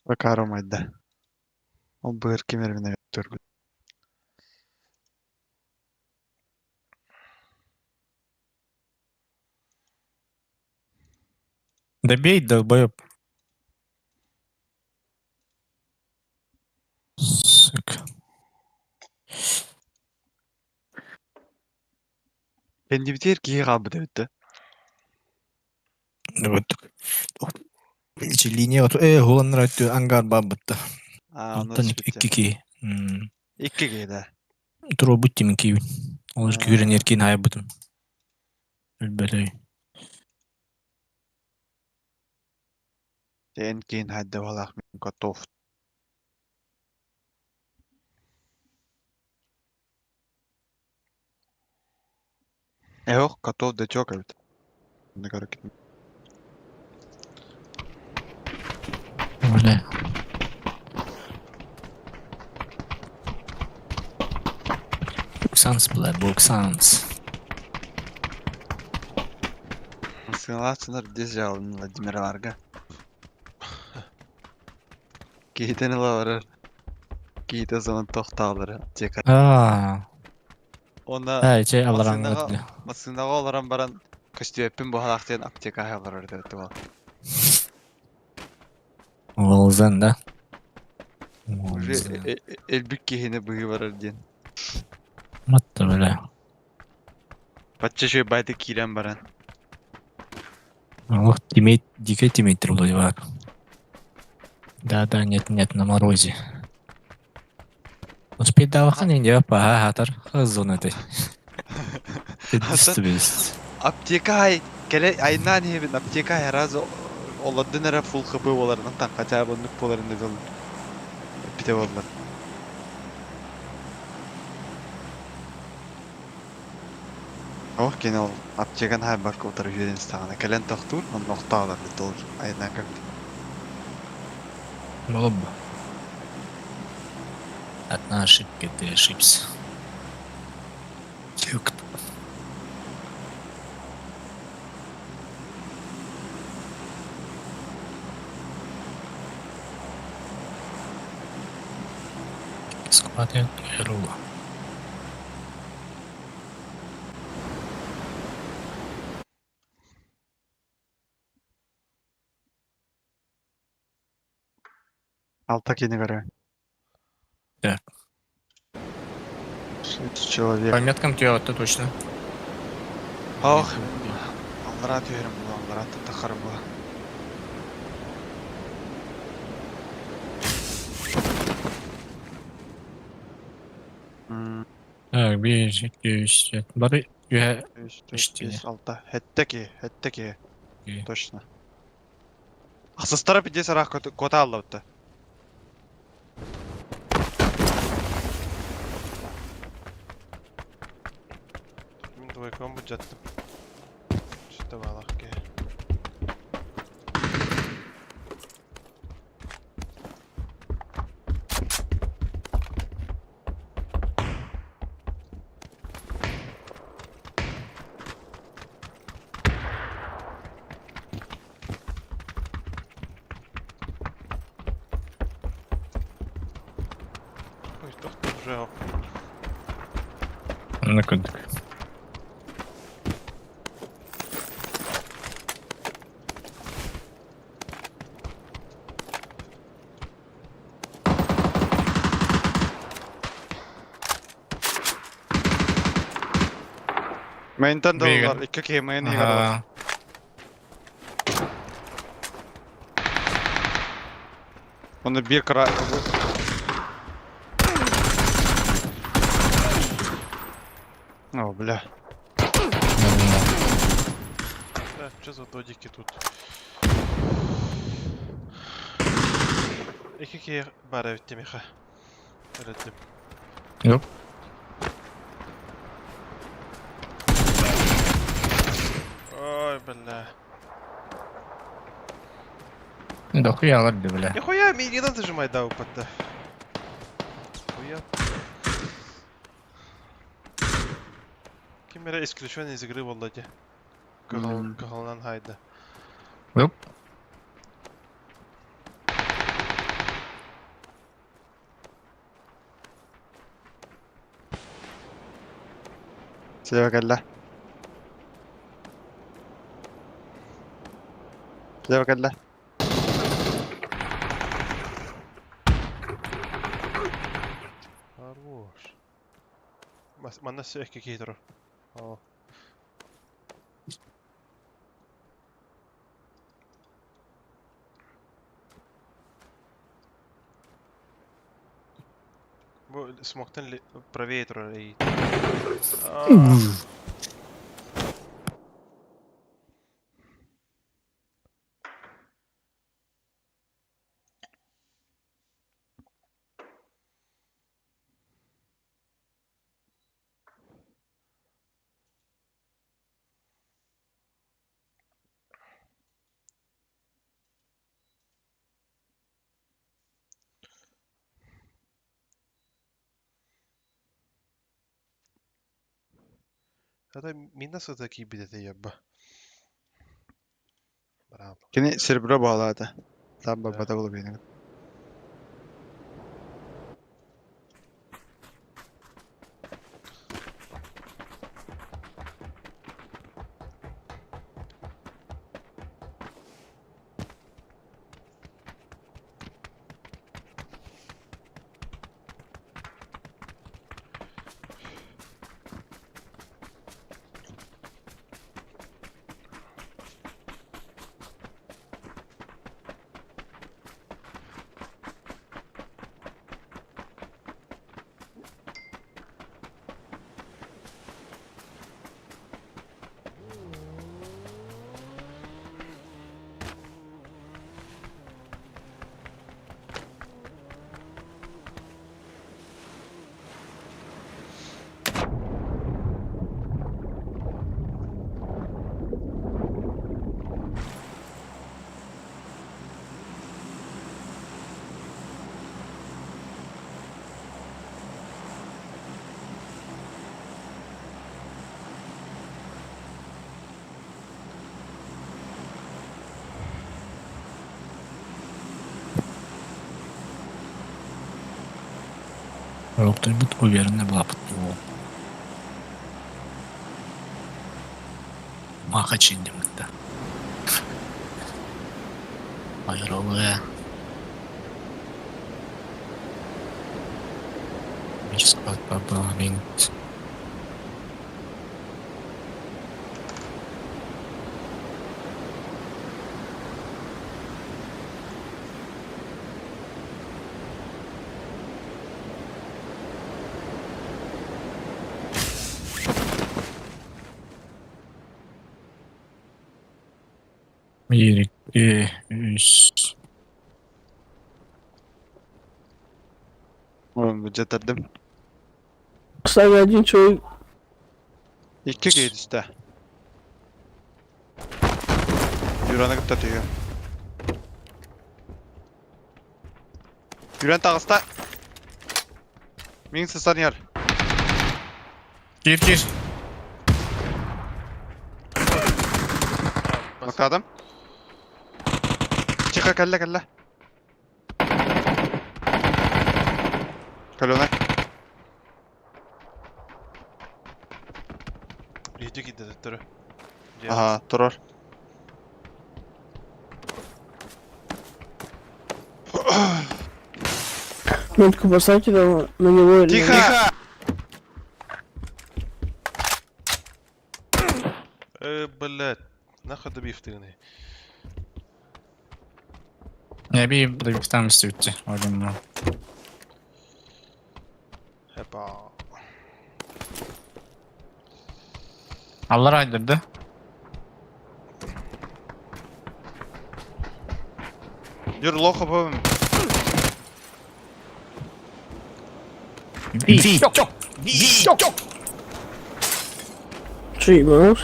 Bakarım hadi. Ол быыр кемербине өттөрбүт. Да бей, долбоёб. Сука. Kendi biter ki kalbı da bitti. Вот. Эти линии вот голан райту ангар бабытта. Onu Антон bitti. 2-2. İki giydi. Туро буттимин кийбин. Олар күйрен Aa. эркин хайбытым. Өлбөлөй. En keyin hadde valak min katof. Yok katof da çok evet. Ne kadar gittim. Öyle. Боксанс была, боксанс. Sığınarsınlar diz yavrum Vladimir Varga. Giyden var. Giyde zaman tohtaları. Cekar. Ona Эти алараңы masındaga өтлү. masındaga olaran baran kostüpün bu halakten apteka hayallar orada tuval. Волзан, да? Elbük kihine bığı var diyen. Матта böyle. Patça şöyle bayda kiren baran. Ох, тиммейт, дикий тиммейт вроде бар. Да, нет, на морозе. Успеть давахан инде апа, хатар, хызын этой. Бест. Apteka hay kele aynan hebin apteka hay razı oladın ara full kapı olarından tan kaça bunluk polarında dolu. Bite oldular. Oh gene ol aptekan hay bak otur yüzden istağına kelen tohtur on nokta alır dolu aynan kapı. Было бы. Одна ошибка, ты ошибся. Тюк. Складывает рула. Alta kene göre. Так. 6 человек. По меткам тебя вот точно. Oh. Onlara atıyorum bunu, onlara atıp takarım bunu. Так, бежит, бежит. Бары, я... 5, Почти. 5, 6. Hette ki. İyi. Точно. Asыстara bir de sarah kota aldı bitti. Мен двойком бюджеттім. Что балақ ке. Ой, тоқты уже оқ. Наконец. Main'den de Vegan. var. 2 main iyi var. Ага. Onu bir kara... О, бля. Да, что за додики тут? Iki bara bitti Miha. Öğrettim. Yok. Ой, бля. Да хуя ладно, бля. Нихуя, мне не надо зажимать да опыта. Хуя. Камера исключена из игры, Володя. Кахалнан хайда. Yok. Size bak elle. Size bak elle. Хорош. Манна все ehkä kiitoro. Oo. Bu smoke'tan правее тұрар ей. Hadi min nasıl takip edete yabba. Bravo. Yine Cerebro'ya bağlı hadi. Tamam Evet. baba da olur benim. Кто-нибудь уверенный была под него. Махачин демекте. Айровая. Мишка побалинт. Bir, iki, üç. Oğlum bu getirdim. Kısa geldiğin çocuk İki geydi işte. Yürüyene gıt atıyor. Yürüyen tağısta. Min sısan yer. Gir. Bak adam. Çıka kelle. Kalona. Yedi gitti dettere. Aha durur. Мент купасаки, да, на него или... Тихо! Блядь. Нахуй добивтыгны. Ya bir tane üstü bitti. Oradan mı? Hepa. Allah aydırdı. Yürü loh yapalım. Yok. Что, ебанут?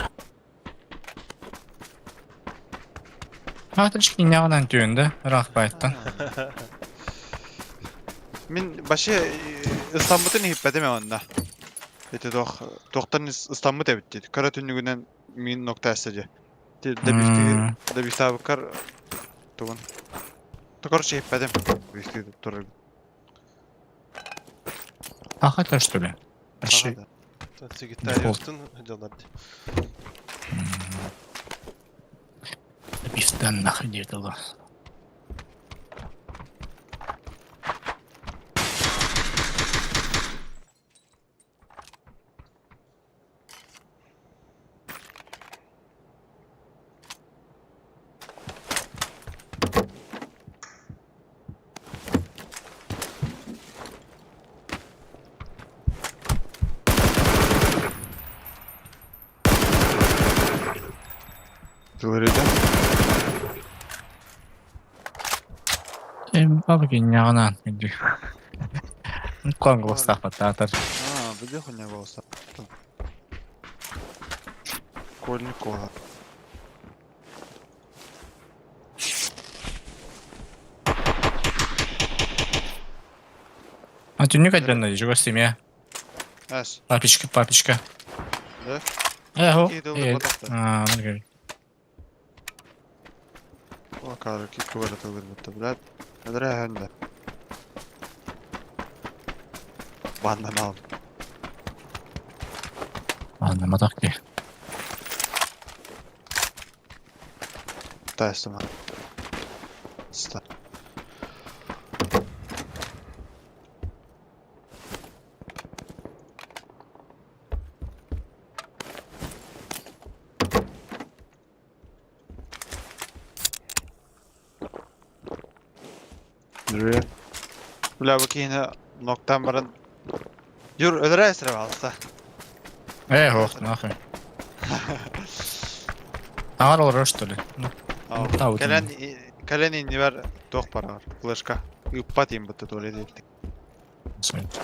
Hatır çıkayım yavadan düğünde. Rakbayt'tan. Min başı İstanbul'da ne hippedim ya onda. Eti doktan İstanbul'da bitti. Kara tünlüğünden min nokta esece. De bir sabıkar. Tuğun. Tukar şey hippedim. Bisküvi durur. Hakikaten что ли? Şey, Секретарь делать. Бифтен нахуй дедало. Тылырыда. Бабы генягынан иди. Конго стахпататар. Где хуйня голоса? Кольник ола. А тюнник отдельно жего семья. Эс, Папичка. да? Эхо. Какие доллары потапты? Ну говори. О, кадр, кипка выры тылырбытты, блядь. Кадра хэнда. Бандан ал. Ладно, матахки. Тайстыма. Ста. Duruyor. Bля, bakayım noktan barın. Yur, ödere esre alsa. Эхо, нахуй. Ağır olur что ли? Ну, да, вот Kalen inni ver, toh para var. Flashka. Yupatayım bu tutorial değil. смотрите.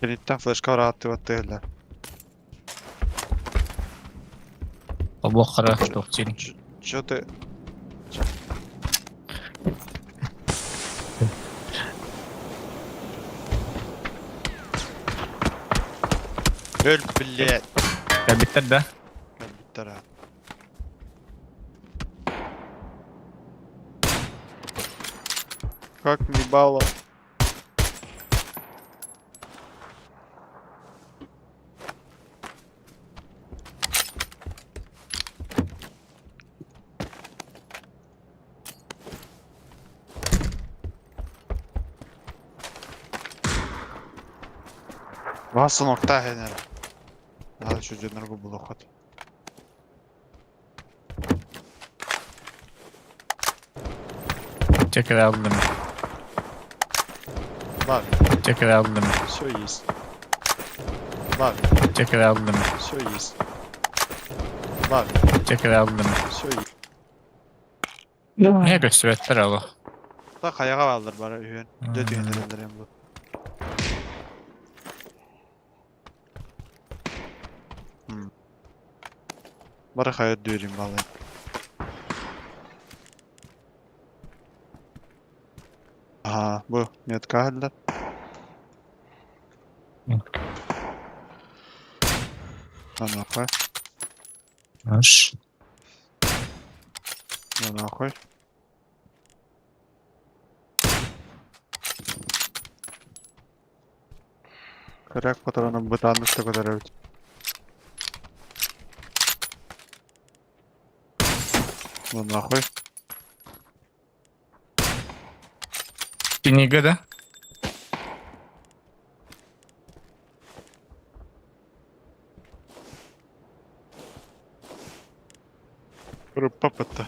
Kenitten flashka rahatı vattılar. Побохара, что в тень. Чё ты? Öl блядь. Я биттер, да? Bitter ha. Как не бало. Bası nokta hener. Hadi şu canları bu blok at. Tekrar aldım. Var. Tekrar aldım. Все есть. Var. Tekrar aldım. Все есть. Var. Tekrar aldım. Все есть. Niye gösterdiler Allah? Da kayağa aldır bana üyen. Hmm. Döt üyenlerindeyim bu. Bana kaya döyürüm vallahi. Aha bu. Net kahırlar. Lan koy. Hoş. Lan koy. Кырак патроном бытанlıkta kadar evet. Lan nахуй. Книга, да? Папа-то.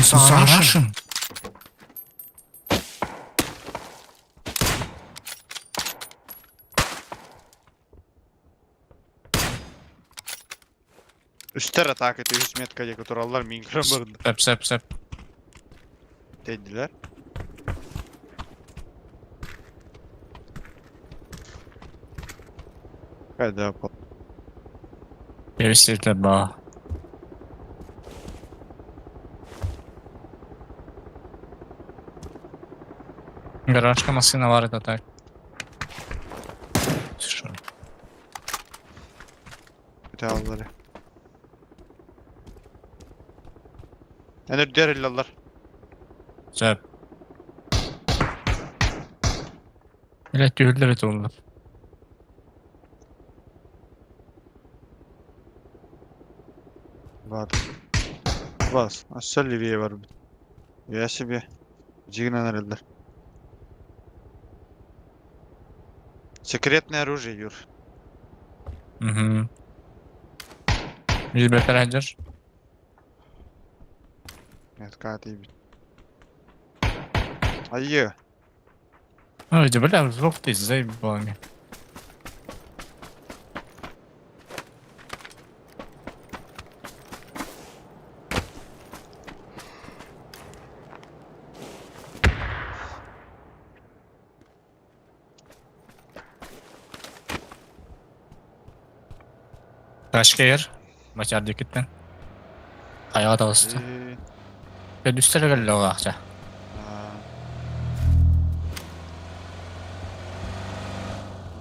Сарашин. Üstler atak etti 100 metreye götürürler Minecraft'ın Sep. dediler. Hadi yapalım. Пересильте ба. Гаражка машина варит, а так. Что? Bir daha onları. Ene diğer illallar. Güzel. Evet gördüler et onlar. Var. Bas. Aşağı Livy'ye var. Yaşı bir. Cigna nerelder. Секретное оружие, Юр. Hı. Biz beter hacer. Evet, gayet iyi bir. Ayı. Öyle böyle zor ازاي باني. Başka yer. Başardık gitten. Ayağa da bastı. Ve düşsene geldi o akça. Aa.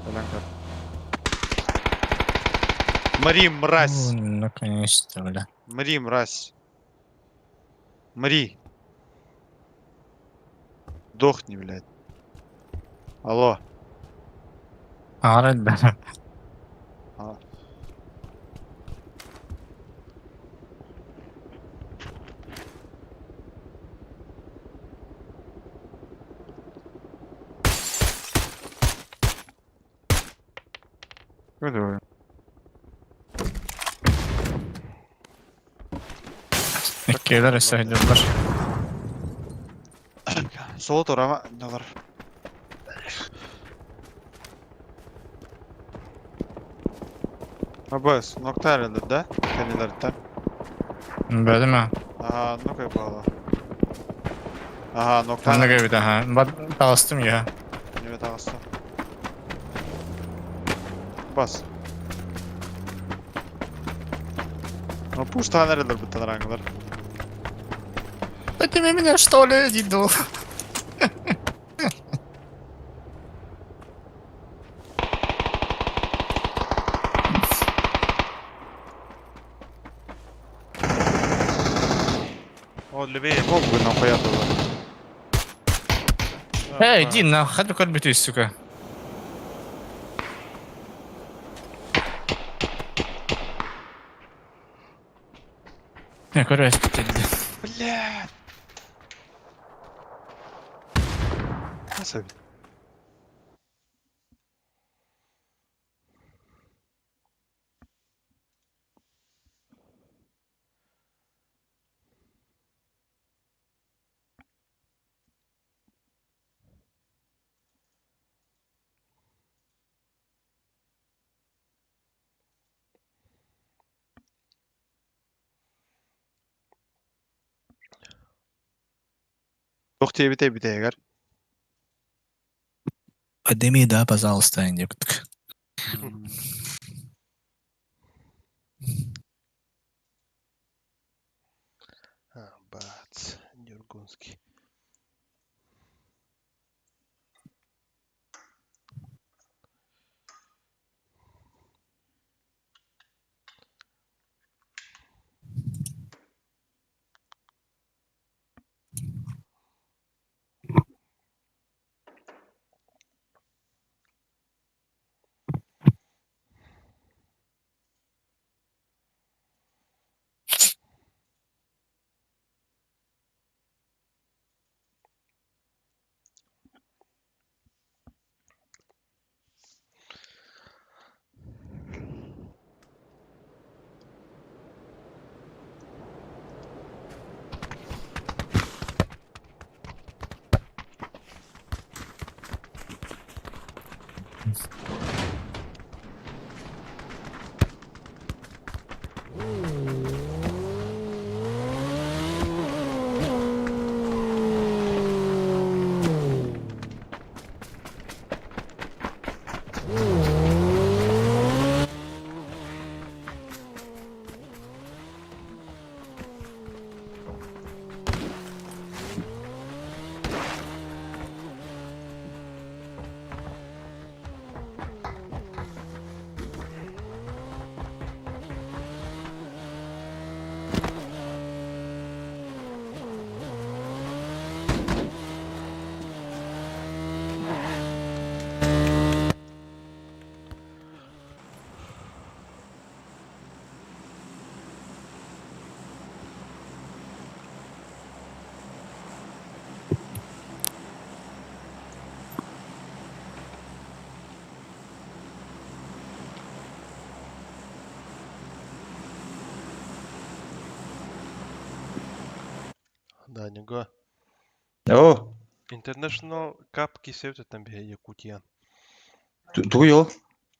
Falan kal. Мари, мразь! Наконец-то, бля. Мари, мразь! Мари! Дохни, блядь. Алло. Ağrıdı ben. А. Öyle öyle. Ekkeler esaydılar. Sola doğru ama ne var? Abbas, nokta herhalde de. Kendilerden. Böyle mi? Aha, noktaya bağlı. Aha, nokta Sen de herhalde. gibi daha. Bak bastım ya. Evet, ağustos. Bas. Ну, пушта nerede bu tanranglar? Это меня что ли, Диду? О, левее. Мог бы нахуя было. Эй, иди на, ходи кольбитый, сука. Не, короче, Блядь! Nasıl? Yok diye bir de eğer. Подними, да, пожалуйста, индюк. Ha, băț. Njurgunski. Даниго. О, International Cup кисевтетен бе Якутиян. тугуй ол.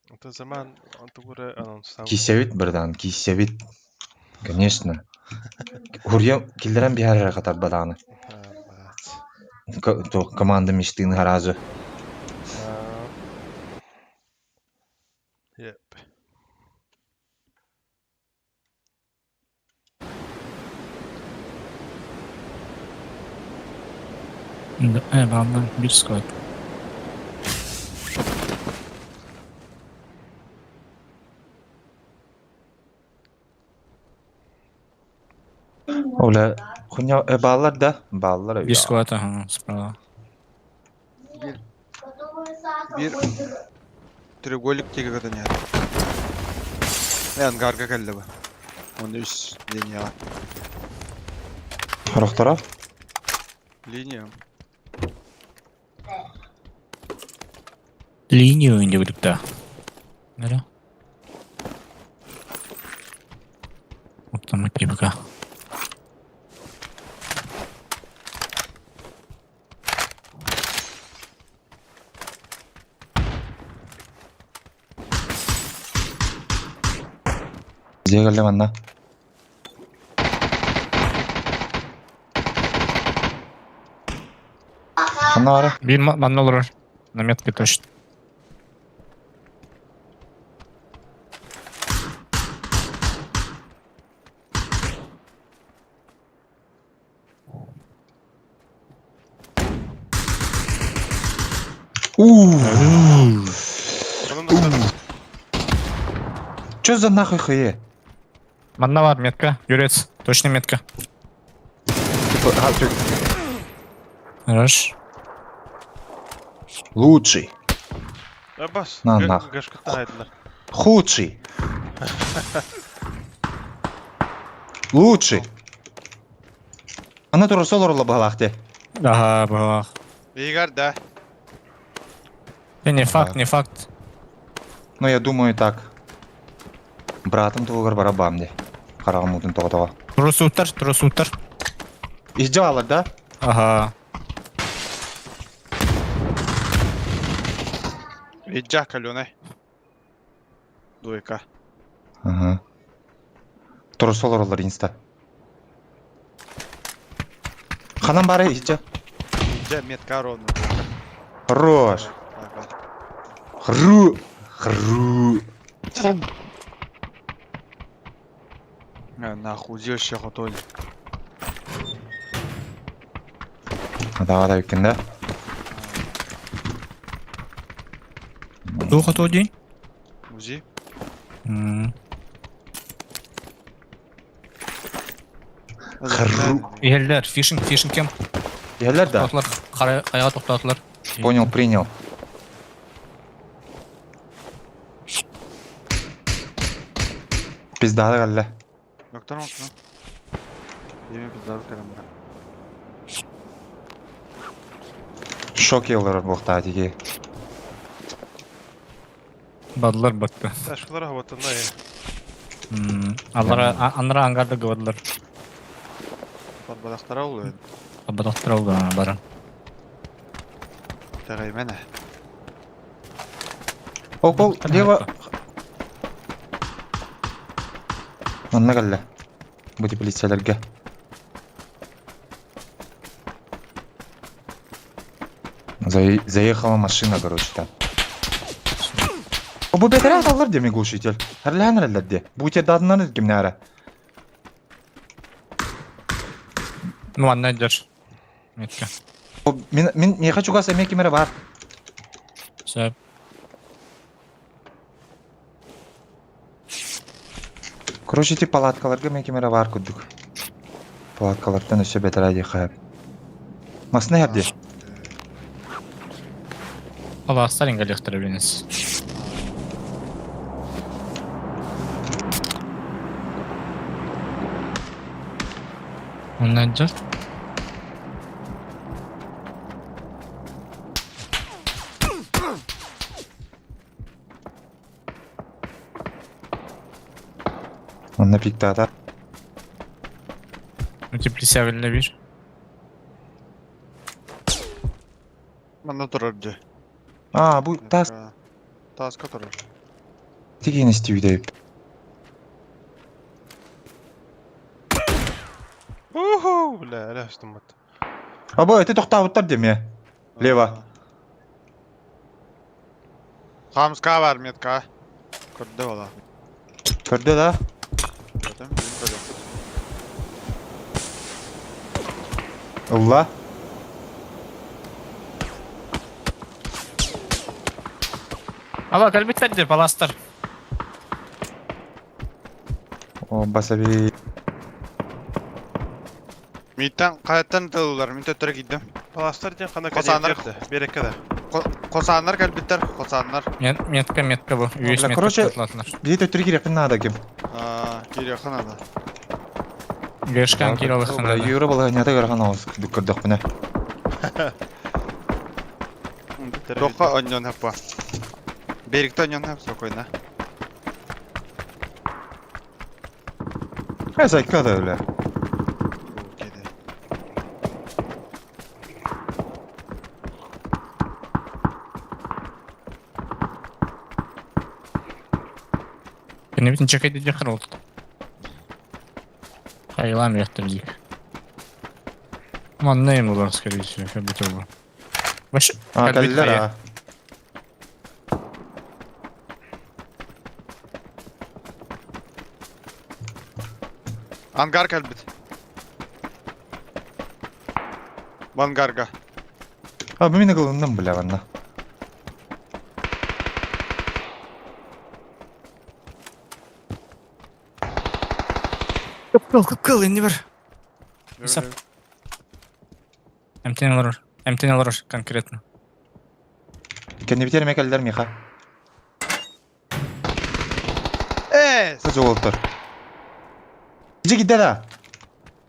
Это заман антугура анонстау. Кисевит бірдан, кисевит. Конечно. Хурья килдерен бихарра катар баданы. Бац. Команда мечтын харазы. Yep. Benden bir squad. Оля, хуйня баллар да, баллар Bir squad aha sправа. Bir треугольник тегі kadar yani. Ангарга келді bu. Onda üst linja var. Haraqtara? Linja. Liniya oyunda birlikte. Nere? Otomatik gibi ka. Bize geldi bana. Bana var. Bir bana olur. Nametki точно. Чё за нахуй хуе? Bana var метка. Юрец. Точно метка. Хорош. Лучший. Бас. На, нах. Гашкатайдылар. Худший. Лучший. Ана тура сол орла балақты. Ага, бах. Игорь, да. Не факт, не факт. Но я думаю так. Братым тугар барабамды. Карагамутун тоғатаға. Трусуттар. Издевалар, да? Ага. Иджа калюне. Дуйка. Ага. Тура сол орлар инста. Ханам бары издя. Иджа метка ровно. Хорош. Хру. Нахуй, здесь еще готовили. Атаға да өккен да. Ду хату день? Узи. Хру. Егерлер, фишинг кем? Егерлер да? Тоқтатылар, қайға тоқтатылар. Понял, принял. Пиздады галле. Доктор отно. Еме пиздады карамда. Шок елдер боқта теге. Бадылар батты. Ташкалар хаватында я. Анлара ангарды гывадылар. Подбадақтара ол өйін. Абадақтыр алды бары. Тағай мәне. Ол, лево. Анна галле. Бұди полициялерге. Заехала машина, короче, там. О, bu betere atallar demek глушитель. Herleğen herhalde. Bu ite dadınlarınız kim ne ara? Ну ладно, держ. Метка. O, min ne хочу gaz emek kimere var. Все. Короче, ти палаткаларга мен kimere var kuduk. Палаткалардан өсе betere diyek. Mas ne yapdı? Allah Stalinga лехтарабинес. Он найдет. Он на pikte atar. Multiplisiye bir. Manda turardı. Bu tas Taska turar. tigini istiydi. Uhu, bile öyle açtım bat. Bu öte toktavutlar deme. Leva. Kamska var metka. Kırdı ola. Körde da. Zaten bizim böyle. Allah. Ama kalbit verdi palastar. O basabi. Mitten kayıttan tığlılar. Mitten töre gittim. Palastar diye kana Kosanlar. kadar bir kadar. Kosanlar kalbitler. Kosanlar. Metka bu. Üyes Bля, metka короче, tutlatlar. Bir de ötürü girek надо kim. Gir yakın ada. Gerşkan kiralı xanada. Euro balığı ne de garhan olsun. Dükkandak bu ne? Dokka onyon hep var. Berikte onyon hep sok oyna. Her sayıkla da öyle. Bu kedi. Beni bitin çek edecek kadar oldu. Hayvan yaptırdık. Aman neyim ulan скорее всего, как будто бы. Başı. Kalliler ha. Angar kalbit. Vangarga. Bu meni kılından bile bana. Kıpkıl indi bir. Sap. MTN alır конкретно. Kendi biterim ekeller mi ha? Kız oğultur. Gece gider ha.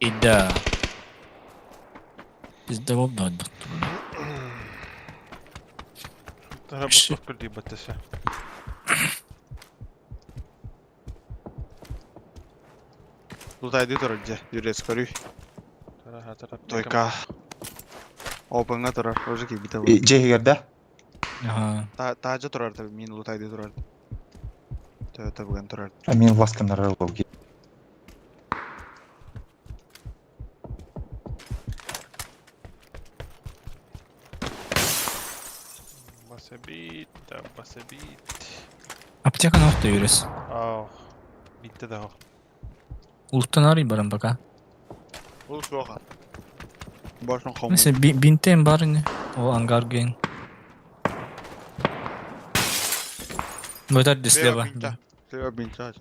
İddia. Bizde oldu hadi. Tara Şey- bu kırdı batası. Lutaydı turardı. Yürüyes koruy. Tara ha tara. Toyka. Open'a turar. Oje ki bite bu. Cehi girdi. Aha. Taca turar tabi. Min lutaydı turar. Tabi bugün turar. Мен ласкандар oldu. Basabit, basabit. Apteka nokta yürüs. Aa. Bitti daha. Uluttan arayayım barın baka. Ulu şu oka. Başın komu. Mesela binten bari ne? O angar gen. Böyle disle var. Seva binca aja.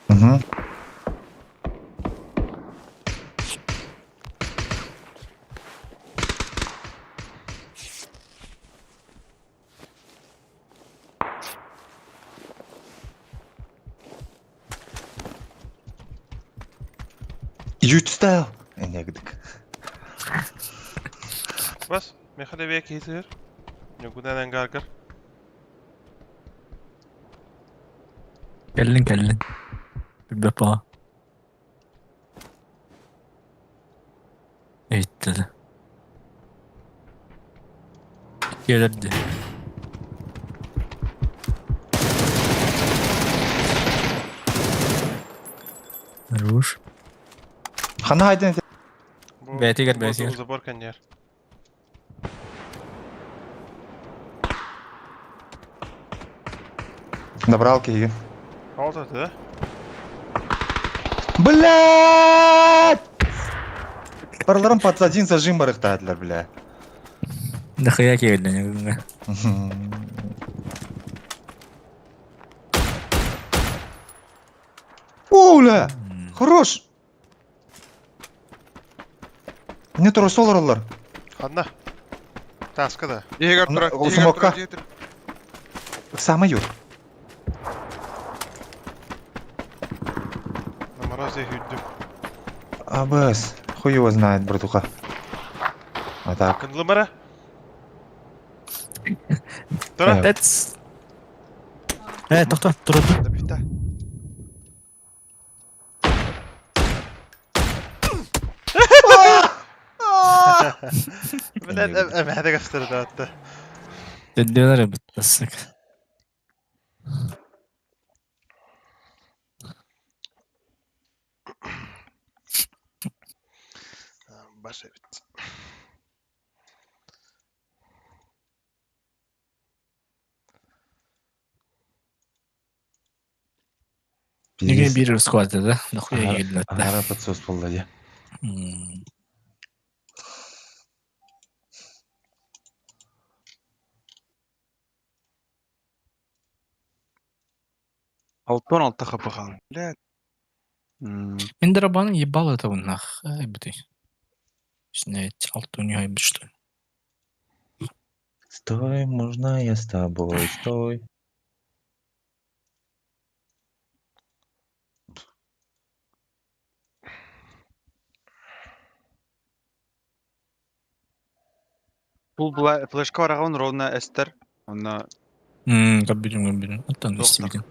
Hı hı. Yütstel. Ne gıdık. Bas. Mekale bir kesiyor. Yokudan gargar. Gelin. Bir defa. Evet dedi. Gelirdi. Ruş. Хана haydi. Bu Beyte gel, bu beyte gel. Zaborkan yer. Добрал киги. Alt atı da. Блять! Параларым под один зажим барыктадылар, бля. Нахуя келдin? Оля! Хорош! Не туры солар. Handa. Taska da. Yeger Ana- turar. o Yeger smoke'a. turar. Yeger. Самый юр. На морозе hüddüm. Абас. Хуй его знает, братуха. А так. Kındlı mara. Tura. Evet. Let's. Tohta durdu. Da bifte. Блядь, эме кастыры да атты. Дедделер битtasык. Баш эбит. Неге бир сквад да? Нахуя келди да? Ара подсос болды де. Алтон алты хапы қалды. Блядь. Мен дробаны ебал это он нах. Ай, бты. Снять алтуни ай, что ли. Стой, можно я с тобой, стой. Бұл флешка бараған ровно эстер. Онна Габбидим. Оттан Жоқ, истибидим.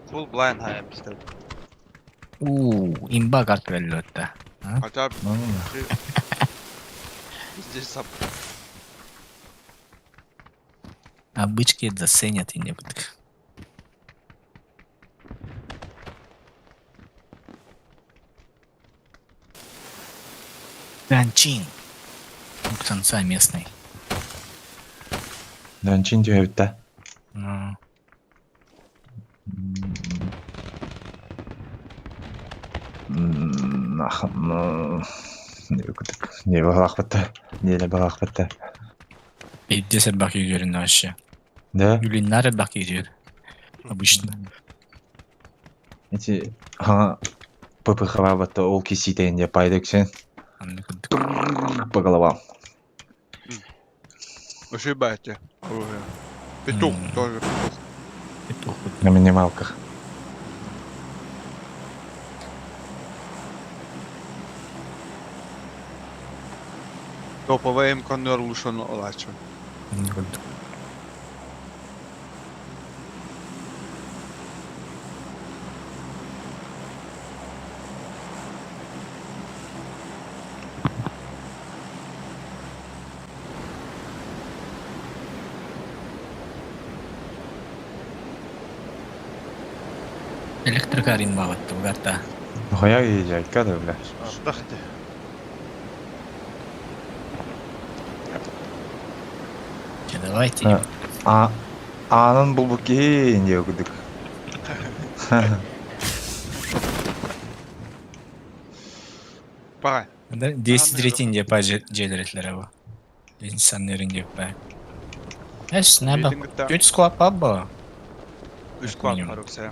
бұл блайн хайм біздер. Имба карт келди өтті. Хотя Ну, здесь сап. А бычки заценят и не будут. Ганчин. Конца местный. Данчин диyor bitti. Не бағақ бітті. Нелі бағақ бітті. Десер баки görün вообще. Да? Юлинар баки görün. Обычно. Эти ага ППХ бітті ол кесейден де пайды ксен. По головам. Ошибаете. Петух тоже. На минималках. Топовый мконор лушон олачу. Электрокарин баватты угарта. Нахуя езжать, кады, бля. Ардахты. Давайте. Анын бұл бүкейін де өкідік. Бағай. 10 рейтинг деп желеретлер абы. İnsanların gibi be. Эс, не бak. 3 squad абы. Үш клап Минимум. бар өксі.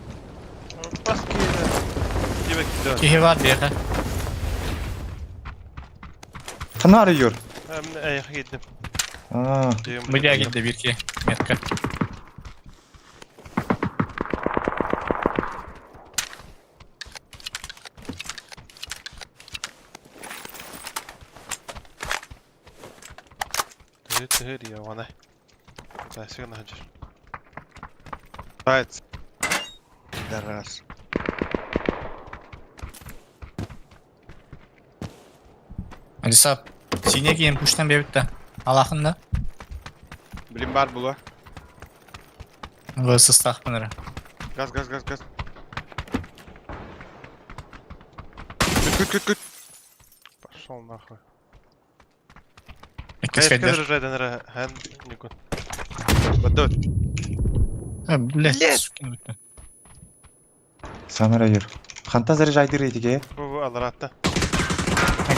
Баски. Дебек да. Кихи var bir yaka. Қаны арıyor? Мен аяқ кетдім. Buraya gitti bir ki. Metka. تهري يا وانا. تحسين هجر. Сайт. Дарас. Hadi sap. Sine giyin puştan bir bitti. Allah'ında. Білім бар бұла. Vs tahminleri. Газ. Күт. Пошел нахуй. İkisi Кайф keder. кадр жайдан хан никун. Бадот. Блядь. Самыр арıyor. Қанта заряжайды рейтіге? Бу алратта.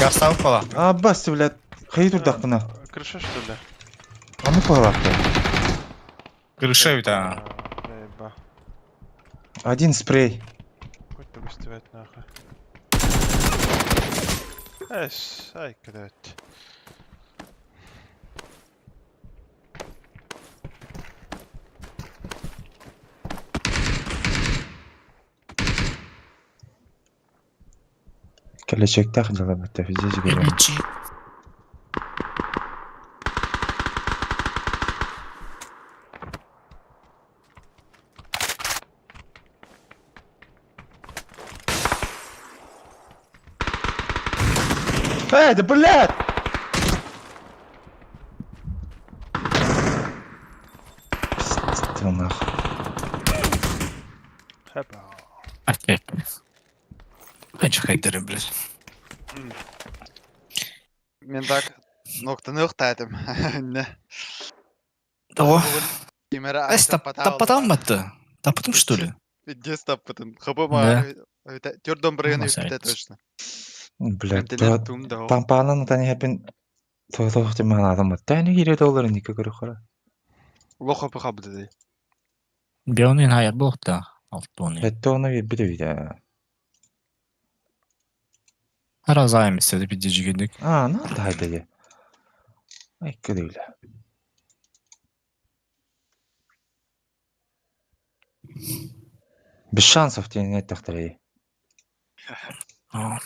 Gaz tavuk falan. Басты, блядь. Қай тұрдақ бұна? Крыша что ли? Аны қойрақты. Крыша bir tane. Еба. Один спрей. Хоть выставить нахуй. Эш, ай кадет. Келешекте қыжылы бітті. Физе жіберем. Elbici. Да, блядь! Hep. Bence kaydırım biraz. Men tak noktаны ıhtaydım. Ne? О, Кемера Эс, таппатамматты? Таппатым, что ли? Дес таппытын. Хапы Да. маар. Тёрдон бұрыгын Масайт. өйпіте точно. Блядь, Кантелер тум да. пампанын тани хепин тойтох жеман адам тани $20 нике көрө хора. Ло хапы хабыды дей. Белый hayır bu da. Altı Хетте оны биде. Раз аймесе de bir cicigedik. Ну тайда я. Ай, кыдыйлы. Без шансов тебе нет тахтарей. Aa,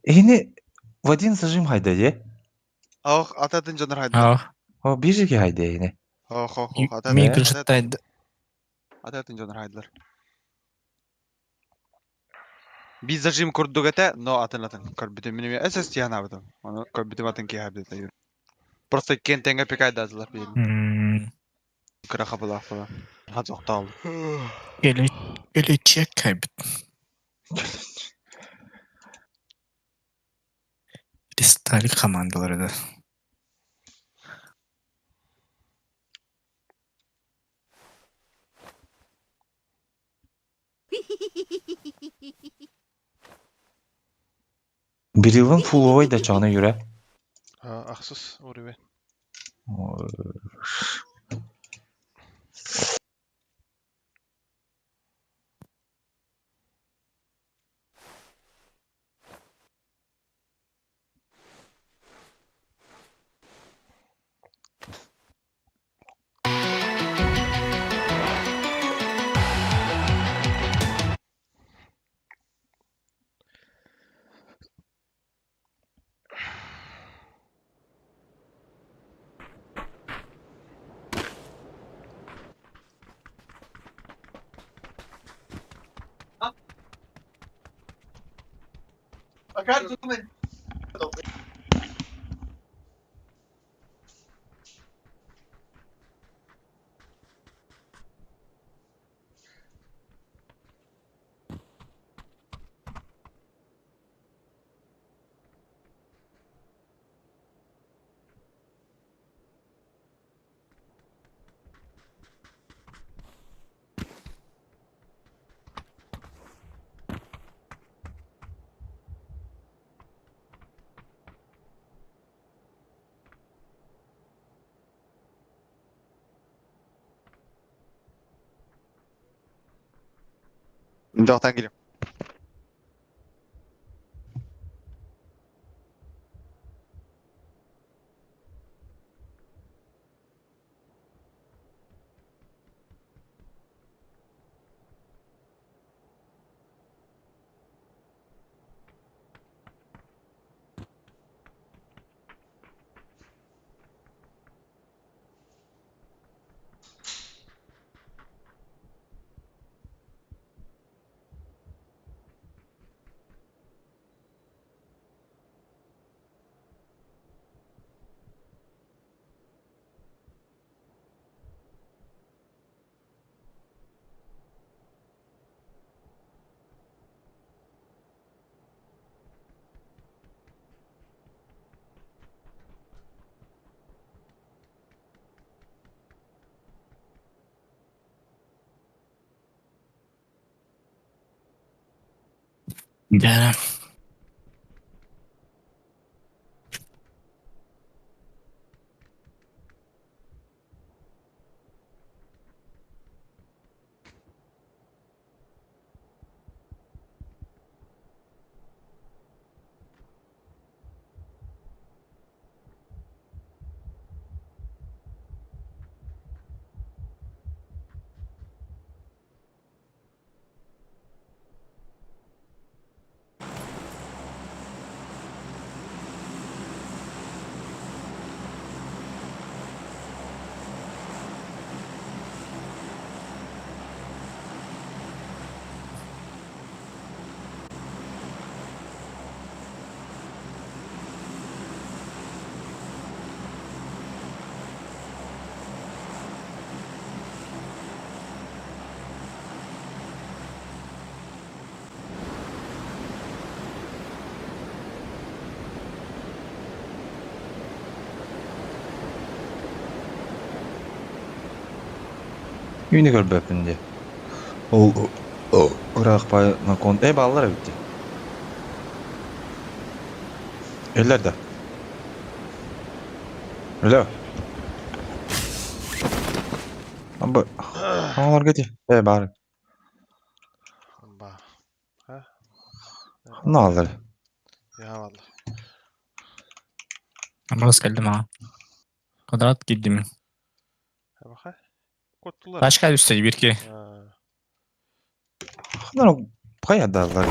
Эйни в один зажим хайда де. Ах, ататын жанар хайдылар. aa. О, биржиге хайда эйни. Ах, Мигр жыттайды. ататын жанар хайдылар. Biz zajim kurduk ete, no atın. Körbütüm benim esas tiyan abdım. Onu körbütüm atın ki habdı da yürü. Просто kentenge pekay dazılar benim. Kıra kapılar falan. Hadi okta aldım. Gelecek kaybet. Restalik komandaları da. Bir yılın full oyda çana göre. Ахсыз, урыве. Şimdi oktan gireyim. Yani. Үйünü görбөпүн де. Ол ырак пай након. Балалар битти. Eller de. Öyle. Ama havalar gidiyor. Bari. Ba. Ha? Ne alır? Ya valla. Burası geldi ha. Kvadrat girdi mi? Ha bak. Kutlular. Başka üstte bir ki. Ha. Ne o? Kaya dağlar.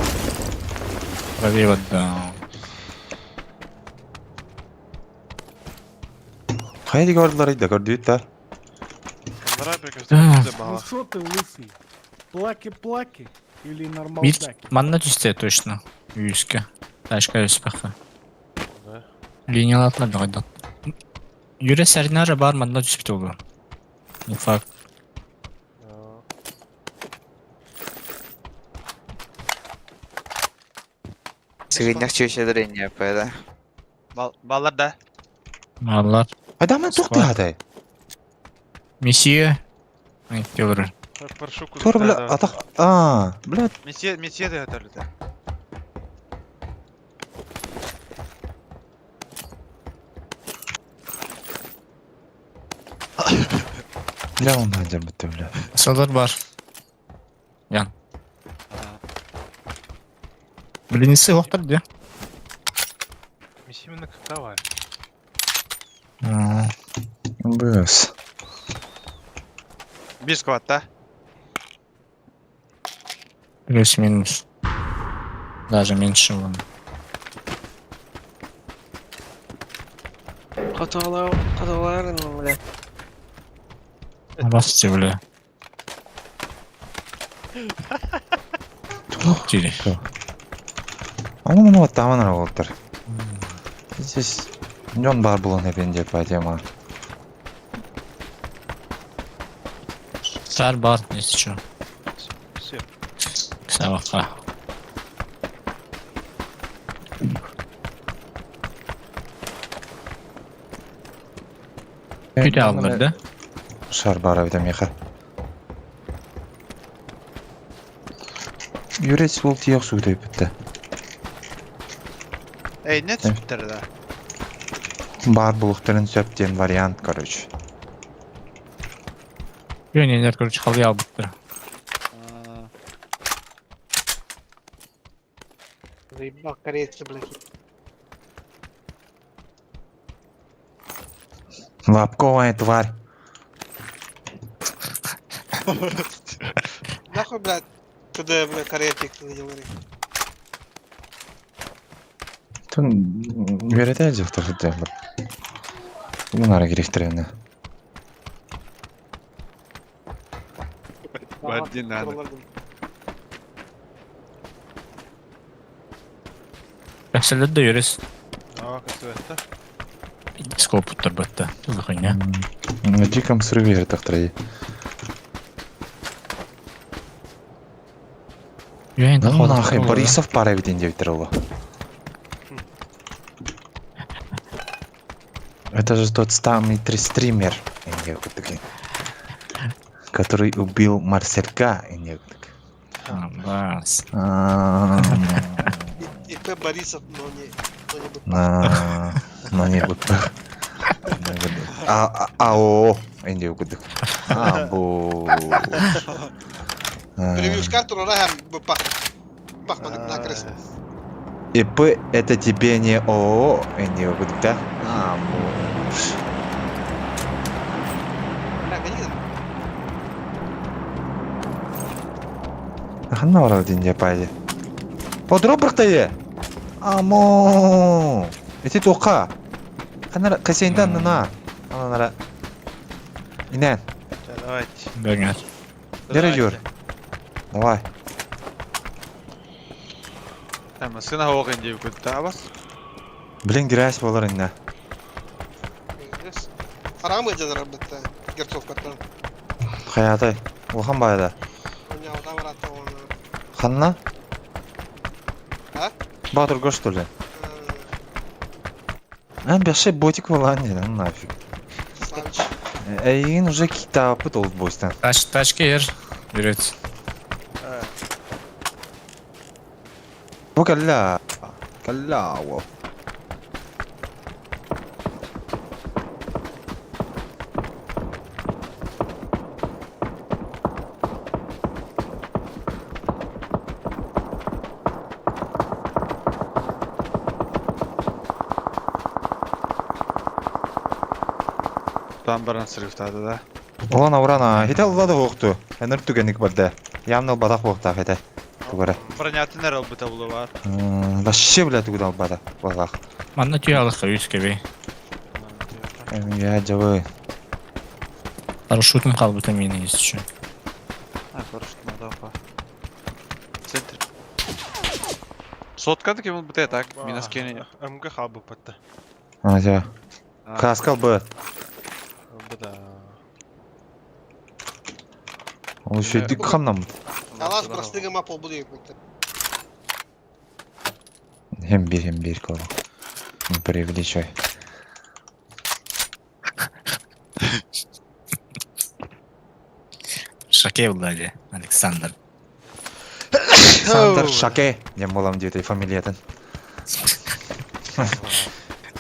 Buraya vadda. Kaya di gördüler de gördü de. Onlara bir göstereyim de Ну bağla. что ты, лысый? Плаки-плаки? Или Bir нормалдаки? manna üstte точно. Yüzke. Başka üst bakı. Ne? Linyalı atlar da koydu. Yüre serinara bar manna üstte olur. Ufak. Ya. Средних чещедрения, да. Ballar da. Mallar. Adamın çok da hadi. Monsieur. Ne diyorlar? Паршу Tor bile atak. Блядь. Mesye de yatarlı da. Ne ondan acaba bitti bile. Solar var. Yan. Birincisi yoktur diyor. Миссия на какова? Buyuz. Bir squad da. Плюс-минус. Даже меньше вон. Каталарың, бля. Басти, бля. Тири. Ama bunu tamam oldu. Siz John Barbulon hepince paylaşma. Сар бар, если что. Все. Саваха. Kütü alırdı. Şar bara bir de meha. Юрец бол тияқ сугдай бітті. Ne tüptür da. Бар бұлықтарын сөптен вариант, короче. Yöneliler короче halıya aldıktı. Заебал корейцы, блядь. Лапковая тварь. Нахуй, блядь, туда, блядь, корейцик говорит. Тун үйреті жоқтар жүдді. Бұнара керектеріне. Бадди надо. Yaxşıları da yürüz. А, как это? Скоп tuttur bıttı. Tuzlu хуйня. На диком срыве тахтрай. Yayın da Ну нахай, Борисов пара битен деп тұрылы. Это же тот самый стример, который убил Марселька. Бас. ИП Борисов, но не БП. АО. Инди укудык. Абу. Превью с карту, раем бахманык на крест. ИП это тебе не ООО. Инди укудык, да? Абу. Ханна варал динде пайде. Подробрыктайы. Амо. Эти тока. Ханна касендан нана. Анара. Инен. Давайте. Döner. Дere жур. Давай. Tamam, sına hoğun diye kuttu bas. Блин, грязь болар инне. Арамы дедер бітті, герцовкаттан. Хаятай. Улхан байда. Ханна? А? Батыр гош что ли? Беши ботик вылан не, нафиг. Эйин уже кита пыт олд бойстан. Тачка ер. Жүрет. Бу калла. Калла ол. Там баран сырыфтады да. Олан аурана, хите аллады хоқту. Энер түгенік барды. Ямнал бадақ хоқта хите. Тугара. Бронятын әрі албыта бұлы бар. Вообще, бля, тугда албада. Бағақ. Манна түйалыққа үйткебей. Я жабы. Парашютым қалбыта мені ес үшін. Парашютын алда Центр. Соткады кем бұта так. Минас кені. Амга хабы патта. Жа. Каскал бы. Бада. Ол еще дик хамнам. Алаш простыгыма полбуду епмекте. Hem bir kol. Привлечай. Шаке владе, Александр. Александр Шаке. Дем болам дейді фамилиятын.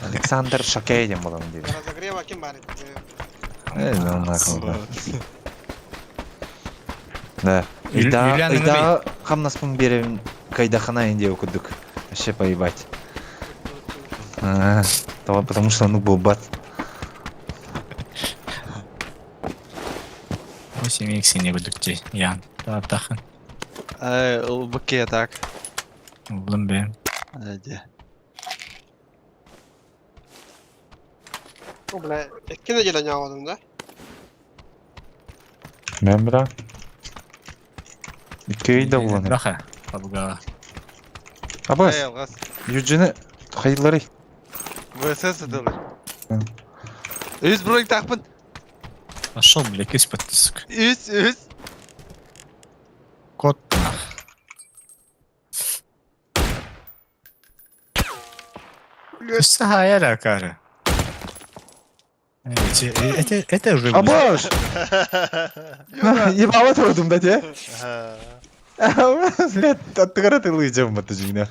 Александр Шаке дем болам дейді. Разогрева кем барит? Да. Юлиан Ида хамнаспын берем кайдахана инде окудук. Вообще поебать. Потому что ну был бат. Семейк сене бүдікте, ян. Таптақын. Ол бұкке так. Ұлым бәм. Әде. Ну, бля, кine gelen yağladım da. Мен бра. Иккей да буланы. Браха, табуға. Абас, Алғас. юджины хайдлары. ВСС өтілер. Өз бұрын тақпын. Пошел, бля, кес подтыск. Өз. Кот. Өсі хайар акары. Это уже... Абаш! Ебала тұрдым да те? Блядь, аттығара тылы жам баты жина.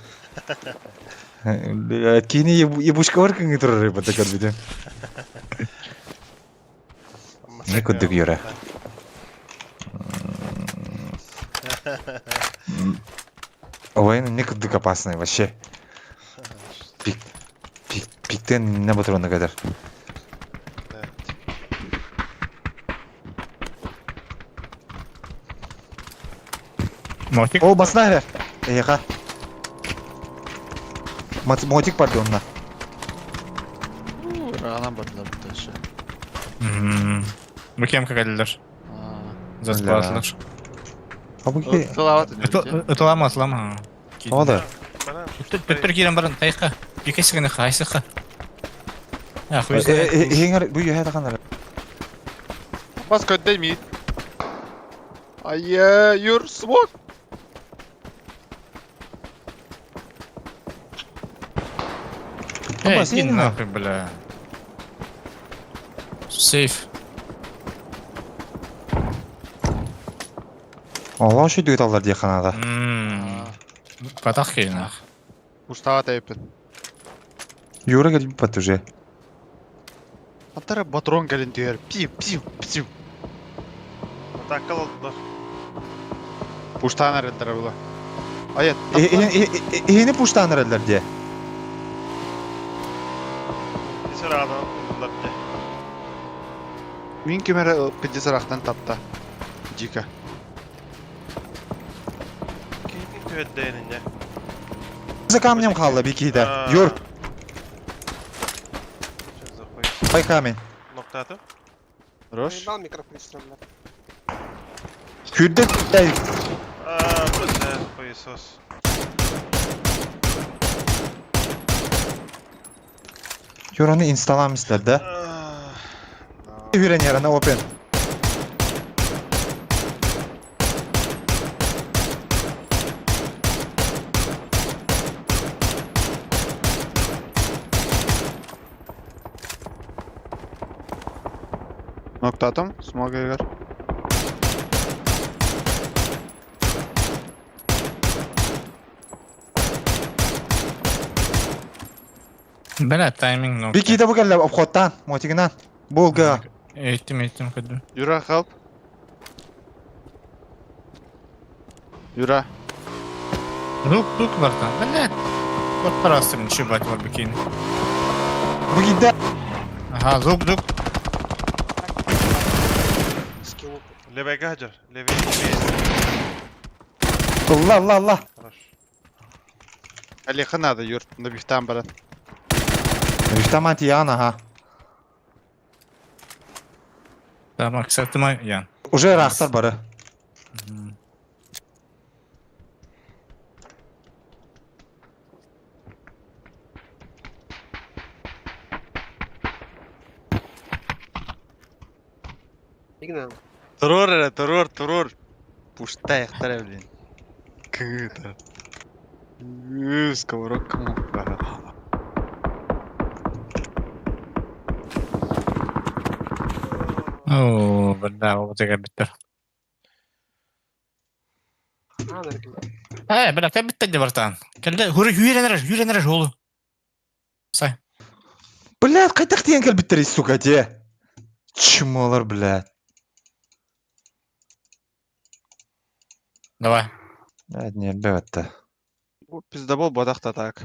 Кейіне ебушка бар кіңгі тұрар баты көрбеден. Не күддік йора. Ойын не күддік опасный вообще. Пиктен не бұтырына кадар. Мотик? О, басына әрер. Эйға. Мотик барды онына. Анам бардылар бұта үші. Бұкем кәкәлілер. Заспалатылар. А бұл ке? Ұтылама. О да. Бүттір керен барын, тайыққа. Екесігіні қайсыққа. Еңір бұл ехеді қанар. Бас көндеймейді. Айя, юр, смок! Эй, иди нахуй, бля. Сейф. Алла şu düğüt alır diye kanada. Патах кейнах. Уштава тайпын. Юра gelip pat уже. Аттары батрон кәлін түйер. Пиу. Атакал олдылар. Уштаған әрелдері бұла. Ая, Ehini puştan aradılar diye. Есер ағынан олдылар де. Мен кемері пенде сарақтан тапта. Дика. Кейдің түйетдейінін де. За камнем kaldı bir iki de. Yur. Pay камень. Nokta atı. Рош. Dal mikropristemler. Kürde ey. Bu ne? Koyusos. Yorunu instalamışlar da. Hüren yarana open. Nok. Смоктатым, смог егер. Бәлә тайминг ну. Bir kide bu gelle obxottan, motiginan. Bulga. Eğitim kıdım. Юра, help. Юра. Рук var там. Бәлә. Вот парастырын чебать var бикини. Bu gide. Ага, зук. Скинул. Левый гаджер. Левый. Allah. Хорош. Алиха надо, Юр. На бифтам, брат. İşte mantiyana ha. Tamam, kısaltıma yan. Уже рахсар бары. Игнал. Турур. Пушта яхтар, блин. Кыта. Сковородка мукка. Oo, bәлә, o tekrar bitter. Bәлә, sen bitti de vartan. Kelde, hüyrenler oğlu. Say. Блядь, қайтақ деген кел биттер, сука, те. Чмолар, блядь. Давай. Блядь, не, бәтті. Пиздабол бодақта так.